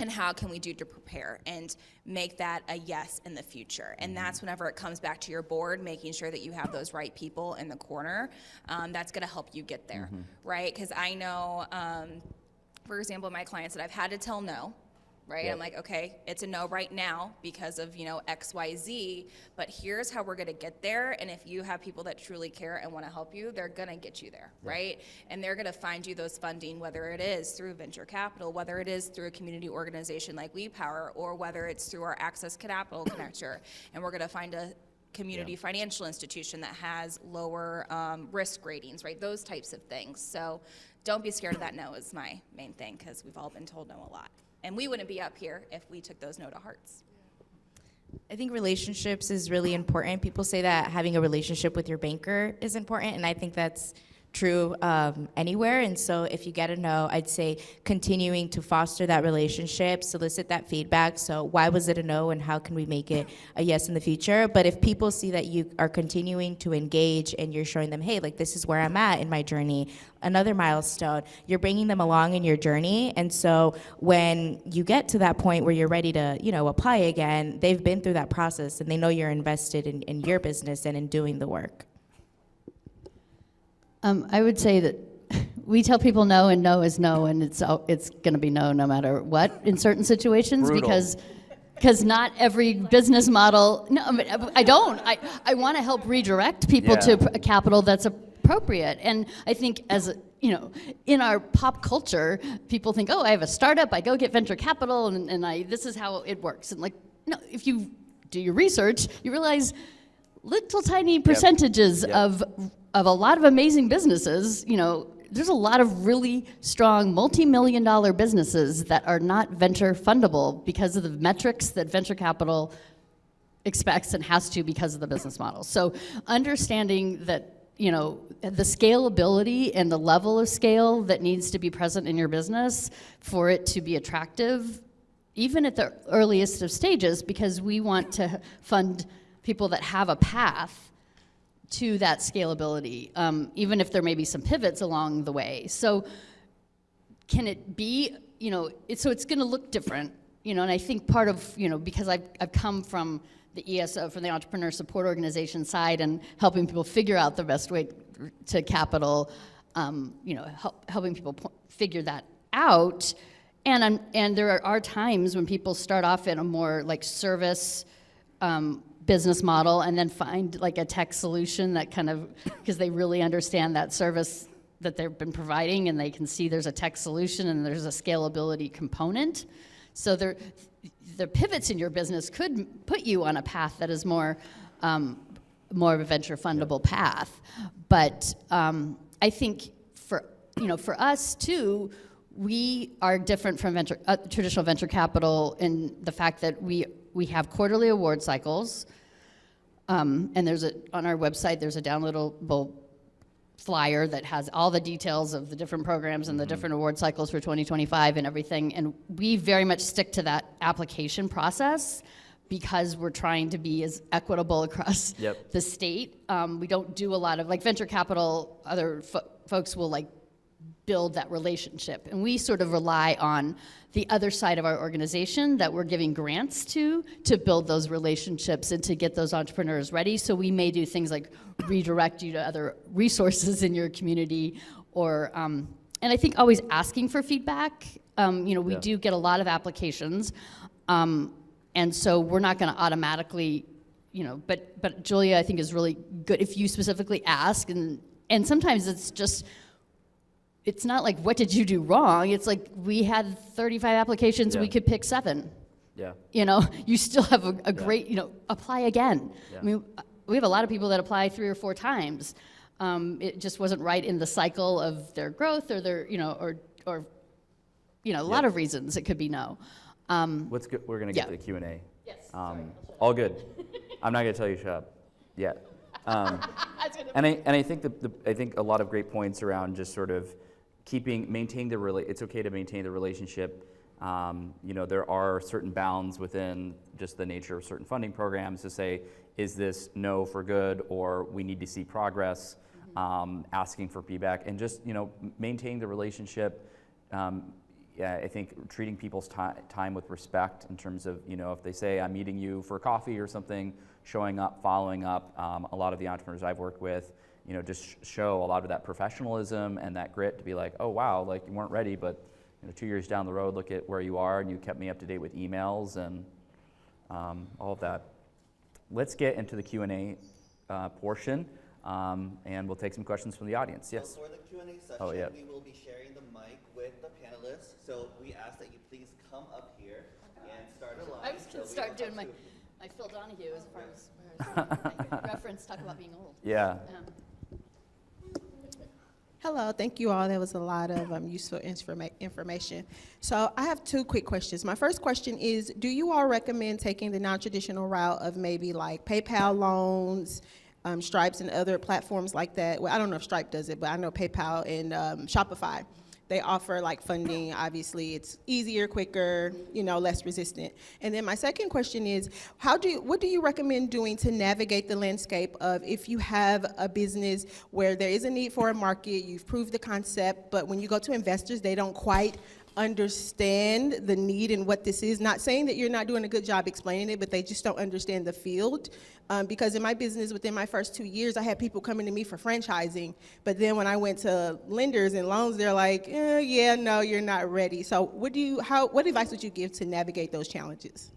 And how can we do to prepare and make that a yes in the future? And that's whenever it comes back to your board, making sure that you have those right people in the corner. That's gonna help you get there, right? Because I know, for example, my clients that I've had to tell no, right? Yep. I'm like, okay, it's a no right now because of, X, Y, Z, but here's how we're gonna get there. And if you have people that truly care and wanna help you, they're gonna get you there, right? And they're gonna find you those funding, whether it is through venture capital, whether it is through a community organization like WePower, or whether it's through our Access Capital Connector. And we're gonna find a community financial institution that has lower risk ratings, right? Those types of things. So don't be scared of that no is my main thing, because we've all been told no a lot. And we wouldn't be up here if we took those no to hearts. I think relationships is really important. People say that having a relationship with your banker is important, and I think that's true anywhere. And so if you get a no, I'd say continuing to foster that relationship, solicit that feedback. So why was it a no and how can we make it a yes in the future? But if people see that you are continuing to engage and you're showing them, hey, like this is where I'm at in my journey, another milestone, you're bringing them along in your journey. And so when you get to that point where you're ready to, apply again, they've been through that process and they know you're invested in your business and in doing the work. I would say that we tell people no, and no is no, and it's going to be no matter what in certain situations. Brutal. Because not every business model. No, I don't. I want to help redirect people to a capital that's appropriate. And I think in our pop culture, people think, oh, I have a startup, I go get venture capital, and this is how it works. And no, if you do your research, you realize little tiny percentages of a lot of amazing businesses, there's a lot of really strong multi-million-dollar businesses that are not venture fundable because of the metrics that venture capital expects and has to because of the business model. So understanding that, the scalability and the level of scale that needs to be present in your business for it to be attractive, even at the earliest of stages, because we want to fund people that have a path to that scalability, even if there may be some pivots along the way. So can it be, so it's gonna look different, and I think part of, because I've come from the ESO, from the Entrepreneur Support Organization side, and helping people figure out the best way to capital, helping people figure that out. And there are times when people start off in a more service, business model and then find a tech solution that because they really understand that service that they've been providing and they can see there's a tech solution and there's a scalability component. So the pivots in your business could put you on a path that is more of a venture fundable path. But I think for us too, we are different from traditional venture capital in the fact that we have quarterly award cycles. And on our website, there's a downloadable flyer that has all the details of the different programs and the different award cycles for 2025 and everything. And we very much stick to that application process because we're trying to be as equitable across the state. We don't do a lot of venture capital. Other folks will build that relationship. And we sort of rely on the other side of our organization that we're giving grants to build those relationships and to get those entrepreneurs ready. So we may do things like redirect you to other resources in your community or, and I think always asking for feedback. We do get a lot of applications. And so we're not gonna automatically, but Julia, I think is really good if you specifically ask and sometimes it's not what did you do wrong? It's we had 35 applications, we could pick 7. Yeah. You still have a great, apply again. Yeah. I mean, we have a lot of people that apply 3 or 4 times. It just wasn't right in the cycle of their growth or their, or a lot of reasons it could be no. What's good? We're gonna get to the Q&A. Yes. All good. I'm not gonna tell you to shut up yet. And I think I think a lot of great points around just sort of maintaining it's okay to maintain the relationship. There are certain bounds within just the nature of certain funding programs to say, is this no for good, or we need to see progress, asking for feedback, and just, maintaining the relationship. I think treating people's time with respect in terms of, if they say, I'm meeting you for coffee or something, showing up, following up. A lot of the entrepreneurs I've worked with, just show a lot of that professionalism and that grit to be like, oh, wow, you weren't ready, but 2 years down the road, look at where you are, and you kept me up to date with emails and all of that. Let's get into the Q&A portion, and we'll take some questions from the audience. Yes? So for the Q&A session, we will be sharing the mic with the panelists. So we ask that you please come up here and start a line. I was going to start doing my Phil Donahue as far as reference, talk about being old. Yeah. Hello, thank you all. That was a lot of useful information. So I have 2 quick questions. My first question is, do you all recommend taking the non-traditional route of maybe PayPal loans, Stripes and other platforms like that. Well, I don't know if Stripe does it, but I know PayPal and Shopify. They offer like funding. Obviously, it's easier, quicker, less resistant. And then my second question is, what do you recommend doing to navigate the landscape of if you have a business where there is a need for a market, you've proved the concept, but when you go to investors, they don't quite understand the need and what this is. Not saying that you're not doing a good job explaining it, but they just don't understand the field. Because in my business, within my first 2 years, I had people coming to me for franchising, but then when I went to lenders and loans, they're like, yeah, no, you're not ready. So what advice would you give to navigate those challenges?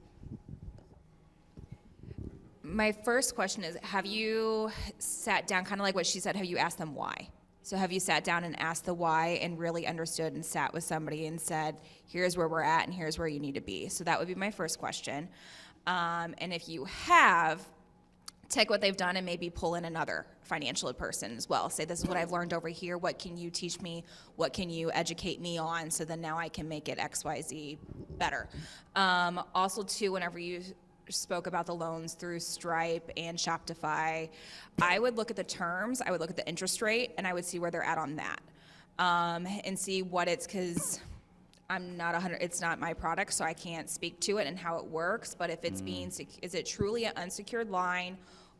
My first question is, have you sat down, kind of like what she said, have you asked them why? So have you sat down and asked the why and really understood and sat with somebody and said, here's where we're at and here's where you need to be? So that would be my first question. And if you have, take what they've done and maybe pull in another financial person as well. Say, this is what I've learned over here. What can you teach me? What can you educate me on? So then now I can make it XYZ better. Also, too, whenever you spoke about the loans through Stripe and Shopify, I would look at the terms, I would look at the interest rate, and I would see where they're at on that. And see what it's, because I'm not 100, it's not my product, so I can't speak to it and how it works, but if it's is it truly an unsecured line,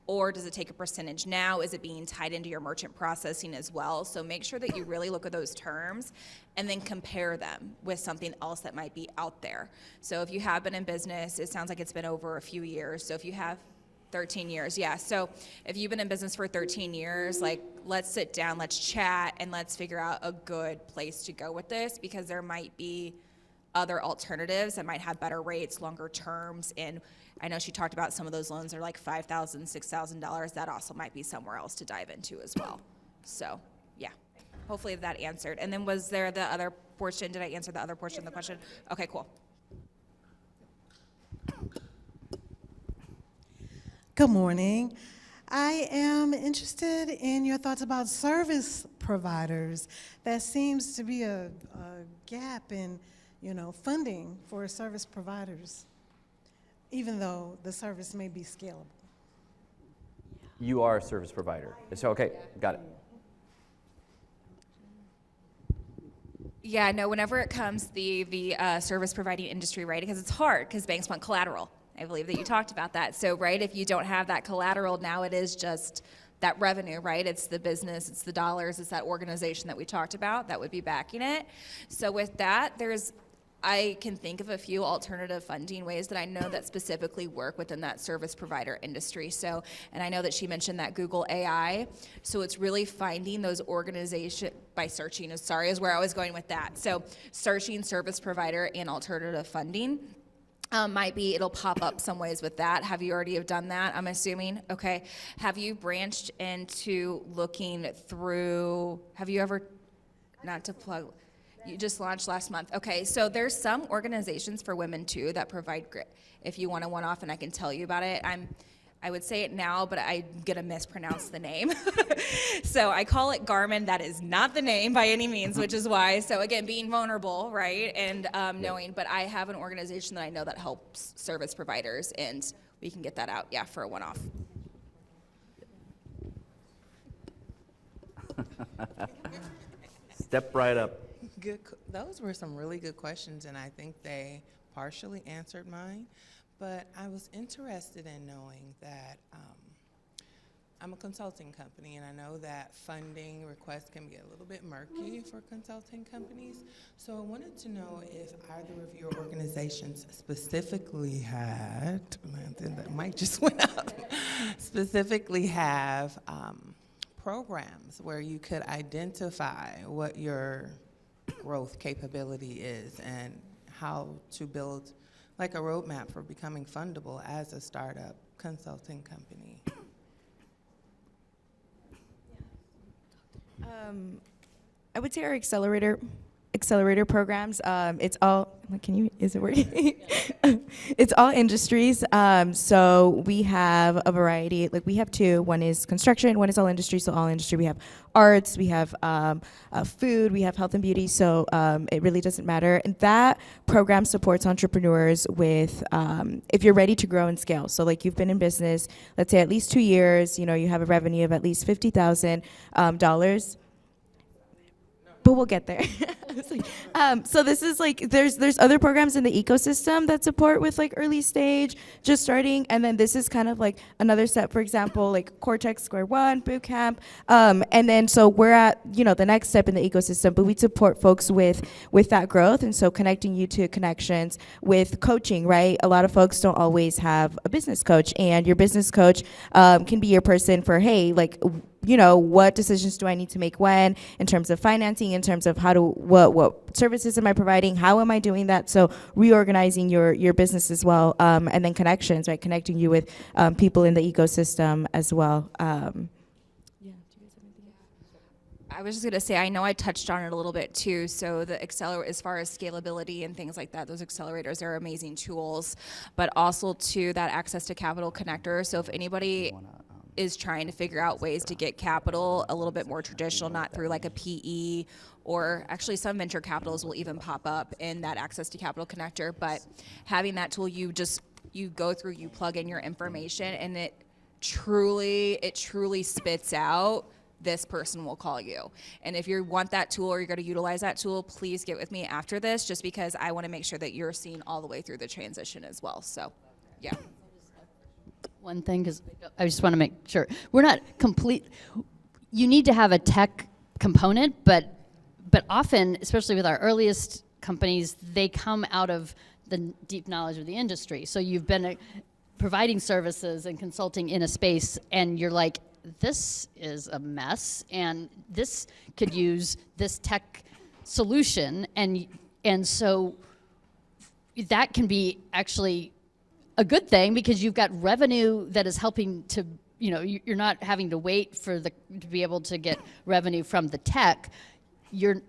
or does it take a percentage now? Is it being tied into your merchant processing as well? So make sure that you really look at those terms and then compare them with something else that might be out there. So if you have been in business, it sounds like it's been over a few years. So if you have 13 years, yeah. So if you've been in business for 13 years, like, let's sit down, let's chat, and let's figure out a good place to go with this, because there might be other alternatives that might have better rates, longer terms. And I know she talked about some of those loans are like $5,000, $6,000. That also might be somewhere else to dive into as well. So yeah, hopefully that answered. And then was there the other portion? Did I answer the other portion of the question? Okay, cool. Good morning. I am interested in your thoughts about service providers. There seems to be a gap in, funding for service providers, even though the service may be scalable. You are a service provider. So, okay, got it. Yeah, no, whenever it comes the service providing industry, right, because it's hard because banks want collateral. I believe that you talked about that. So, right, if you don't have that collateral, now it is just that revenue, right? It's the business, it's the dollars, it's that organization that we talked about that would be backing it. So with that, I can think of a few alternative funding ways that I know that specifically work within that service provider industry. So, and I know that she mentioned that Google AI. So it's really finding those organizations by searching, is where I was going with that. So searching service provider and alternative funding. Might be, it'll pop up some ways with that. Have you already have done that, I'm assuming? Okay. Have you branched into looking through, have you ever, not to plug, you just launched last month. Okay, so there's some organizations for women too that provide grit. If you want a one-off and I can tell you about it, I would say it now, but I'm gonna mispronounce the name. So I call it Garmin. That is not the name by any means, which is why. So again, being vulnerable, right, and knowing. But I have an organization that I know that helps service providers, and we can get that out, yeah, for a one-off. Step right up. Those were some really good questions, and I think they partially answered mine. But I was interested in knowing that I'm a consulting company, and I know that funding requests can be a little bit murky for consulting companies. So I wanted to know if either of your organizations specifically had, that mic just went up, specifically have programs where you could identify what your growth capability is and how to build like a roadmap for becoming fundable as a startup consulting company. I would say our accelerator accelerator programs. It's all, is it working? It's all industries. So we have a variety, like we have two. One is construction, one is all industry. So all industry, we have arts, we have food, we have health and beauty. So it really doesn't matter. And that program supports entrepreneurs with, if you're ready to grow and scale. So like you've been in business, let's say at least 2 years, you know, you have a revenue of at least $50,000. But we'll get there. So this is like, there's other programs in the ecosystem that support with like early stage, just starting, and then this is kind of like another step, for example, like Cortex Square One, Bootcamp, and then so we're at, you know, the next step in the ecosystem, but we support folks with that growth, and so connecting you to connections with coaching, right? A lot of folks don't always have a business coach, and your business coach can be your person for, hey, like, you know, what decisions do I need to make when, in terms of financing, in terms of what services am I providing, how am I doing that? So reorganizing your business as well, and then connections, right? Connecting you with people in the ecosystem as well. I was just going to say, I know I touched on it a little bit too. So the accelerator, as far as scalability and things like that, those accelerators are amazing tools, but also to that access to capital connector. So if anybody is trying to figure out ways to get capital a little bit more traditional, not through like a PE, or actually some venture capitals will even pop up in that access to capital connector. But having that tool, you go through, you plug in your information, and it truly spits out, this person will call you. And if you want that tool or you're going to utilize that tool, please get with me after this, just because I want to make sure that you're seen all the way through the transition as well. So, yeah. One thing, because I just want to make sure we're not complete. You need to have a tech component, but often, especially with our earliest companies, they come out of the deep knowledge of the industry. So you've been providing services and consulting in a space, and you're like, this is a mess, and this could use this tech solution, and so that can be actually a good thing, because you've got revenue that is helping to, you know, you're not having to wait to be able to get revenue from the tech. You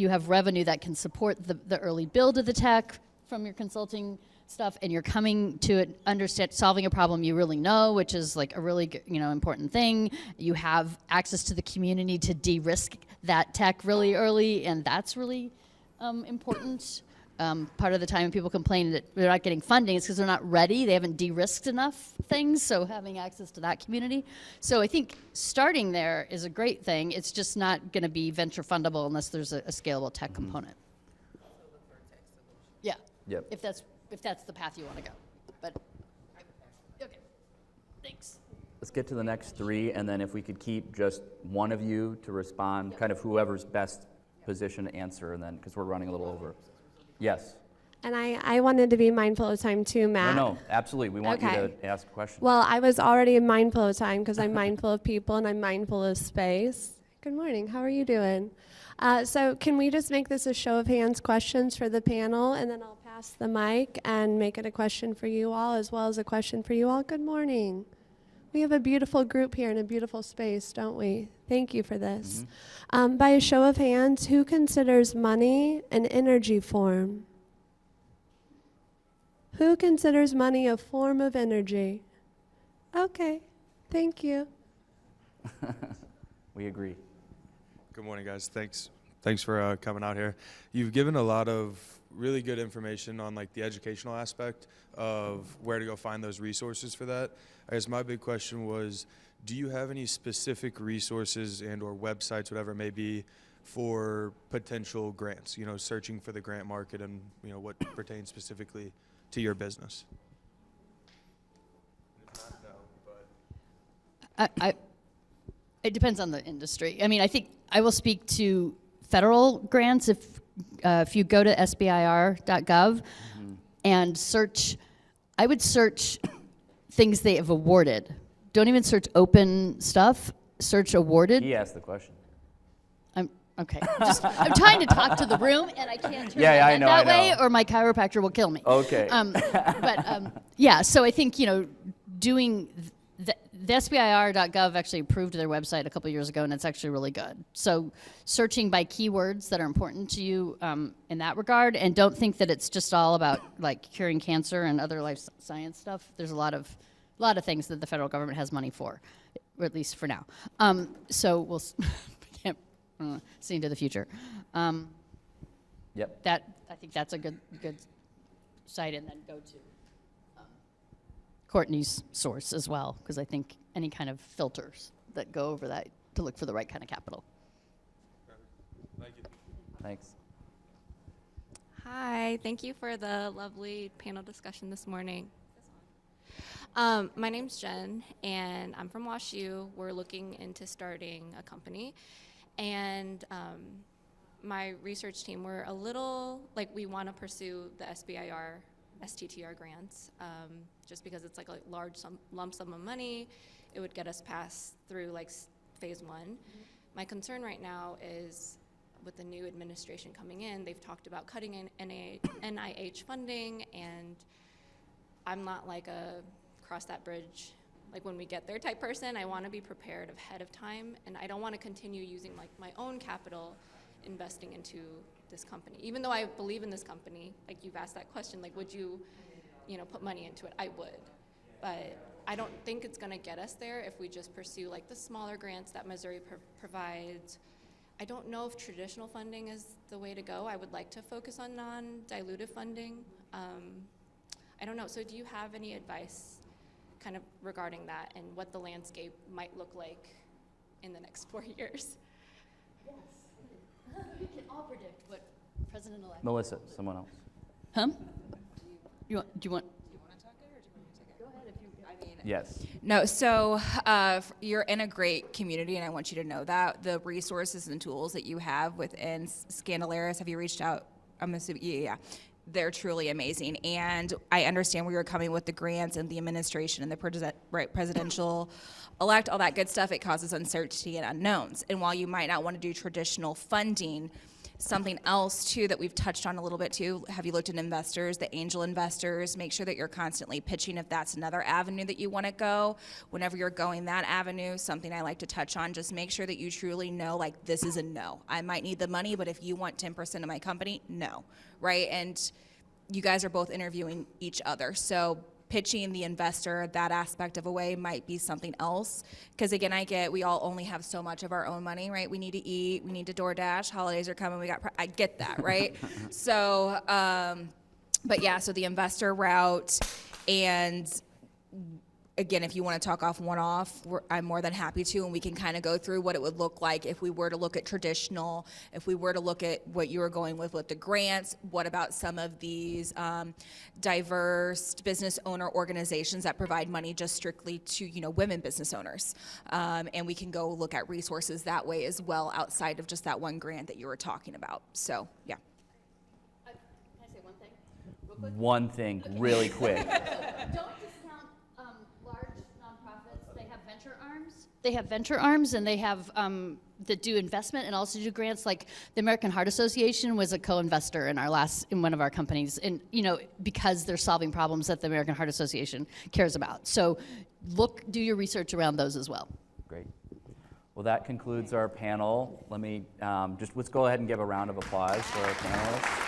have revenue that can support the early build of the tech from your consulting stuff, and you're coming to it, understand solving a problem you really know, which is like a really important thing. You have access to the community to de-risk that tech really early, and that's really important. Part of the time when people complain that they're not getting funding, it's because they're not ready. They haven't de-risked enough things, so having access to that community. So I think starting there is a great thing. It's just not going to be venture fundable unless there's a scalable tech component. Yeah. Yep. If that's the path you want to go. But okay. Thanks. Let's get to the next three, and then if we could keep just one of you to respond, kind of whoever's best positioned to answer, and then because we're running a little over. Yes. And I wanted to be mindful of time too, Matt. No, absolutely. We want you to ask questions. Well, I was already mindful of time because I'm mindful of people and I'm mindful of space. Good morning. How are you doing? So can we just make this a show of hands questions for the panel, and then I'll pass the mic and make it a question for you all as well as a question for you all. Good morning. We have a beautiful group here in a beautiful space, don't we? Thank you for this. Mm-hmm. By a show of hands, who considers money an energy form? Who considers money a form of energy? Okay, thank you. We agree. Good morning, guys. Thanks for coming out here. You've given a lot of really good information on like the educational aspect of where to go find those resources for that. I guess my big question was, do you have any specific resources and or websites, whatever it may be, for potential grants, you know, searching for the grant market and, you know, what pertains specifically to your business? It depends on the industry. I mean, I think I will speak to federal grants. If you go to sbir.gov and search, I would search things they have awarded. Don't even search open stuff. Search awarded. He asked the question. Okay. I'm trying to talk to the room, and I can't turn my head that way, or my chiropractor will kill me. Okay. Yeah. So I think doing the SBIR.gov actually approved their website a couple years ago, and it's actually really good. So searching by keywords that are important to you in that regard, and don't think that it's just all about like curing cancer and other life science stuff. There's a lot of things that the federal government has money for, or at least for now. So we'll can't see into the future. Yep. I think that's a good site, and then go to Courtney's source as well, because I think any kind of filters that go over that to look for the right kind of capital. Thank you. Thanks. Hi, thank you for the lovely panel discussion this morning. My name's Jen, and I'm from WashU. We're looking into starting a company, and my research team, we're a little, like, we want to pursue the SBIR, STTR grants, just because it's like a large lump sum of money. It would get us past through like phase one. My concern right now is with the new administration coming in, they've talked about cutting in NIH funding, and I'm not like a cross that bridge, like when we get there type person. I want to be prepared ahead of time, and I don't want to continue using like my own capital investing into this company. Even though I believe in this company, like you've asked that question, like would you put money into it? I would, but I don't think it's gonna get us there if we just pursue like the smaller grants that Missouri provides. I don't know if traditional funding is the way to go. I would like to focus on non-dilutive funding. I don't know, so do you have any advice kind of regarding that and what the landscape might look like in the next 4 years? Yes. We can all predict what President-elect. Melissa, someone else. Huh? Do you want to talk it, or do you want me to take it? Go ahead if you. I mean, Yes. no, so you're in a great community, and I want you to know that. The resources and tools that you have within Scandalaris, have you reached out? I'm assuming, yeah. They're truly amazing. And I understand where you're coming with the grants and the administration and the presidential elect, all that good stuff. It causes uncertainty and unknowns. And while you might not want to do traditional funding, something else too that we've touched on a little bit too, have you looked at investors, the angel investors? Make sure that you're constantly pitching if that's another avenue that you want to go. Whenever you're going that avenue, something I like to touch on, just make sure that you truly know, like, this is a no. I might need the money, but if you want 10% of my company, no, right? And you guys are both interviewing each other. So pitching the investor that aspect of a way might be something else. Because again, we all only have so much of our own money, right? We need to eat, we need to DoorDash, holidays are coming, I get that, right? So, but yeah, so the investor route, and again, if you want to talk off one-off, I'm more than happy to, and we can kind of go through what it would look like if we were to look at traditional, if we were to look at what you were going with the grants, what about some of these diverse business owner organizations that provide money just strictly to, women business owners. And we can go look at resources that way as well, outside of just that one grant that you were talking about. So, yeah. Can I say one thing real quick? One thing, really quick. Don't discount large nonprofits. They have venture arms. They have venture arms, and they have that do investment and also do grants. Like the American Heart Association was a co-investor in one of our companies, and because they're solving problems that the American Heart Association cares about. So do your research around those as well. Great. Well, that concludes our panel. Let me let's go ahead and give a round of applause for our panelists.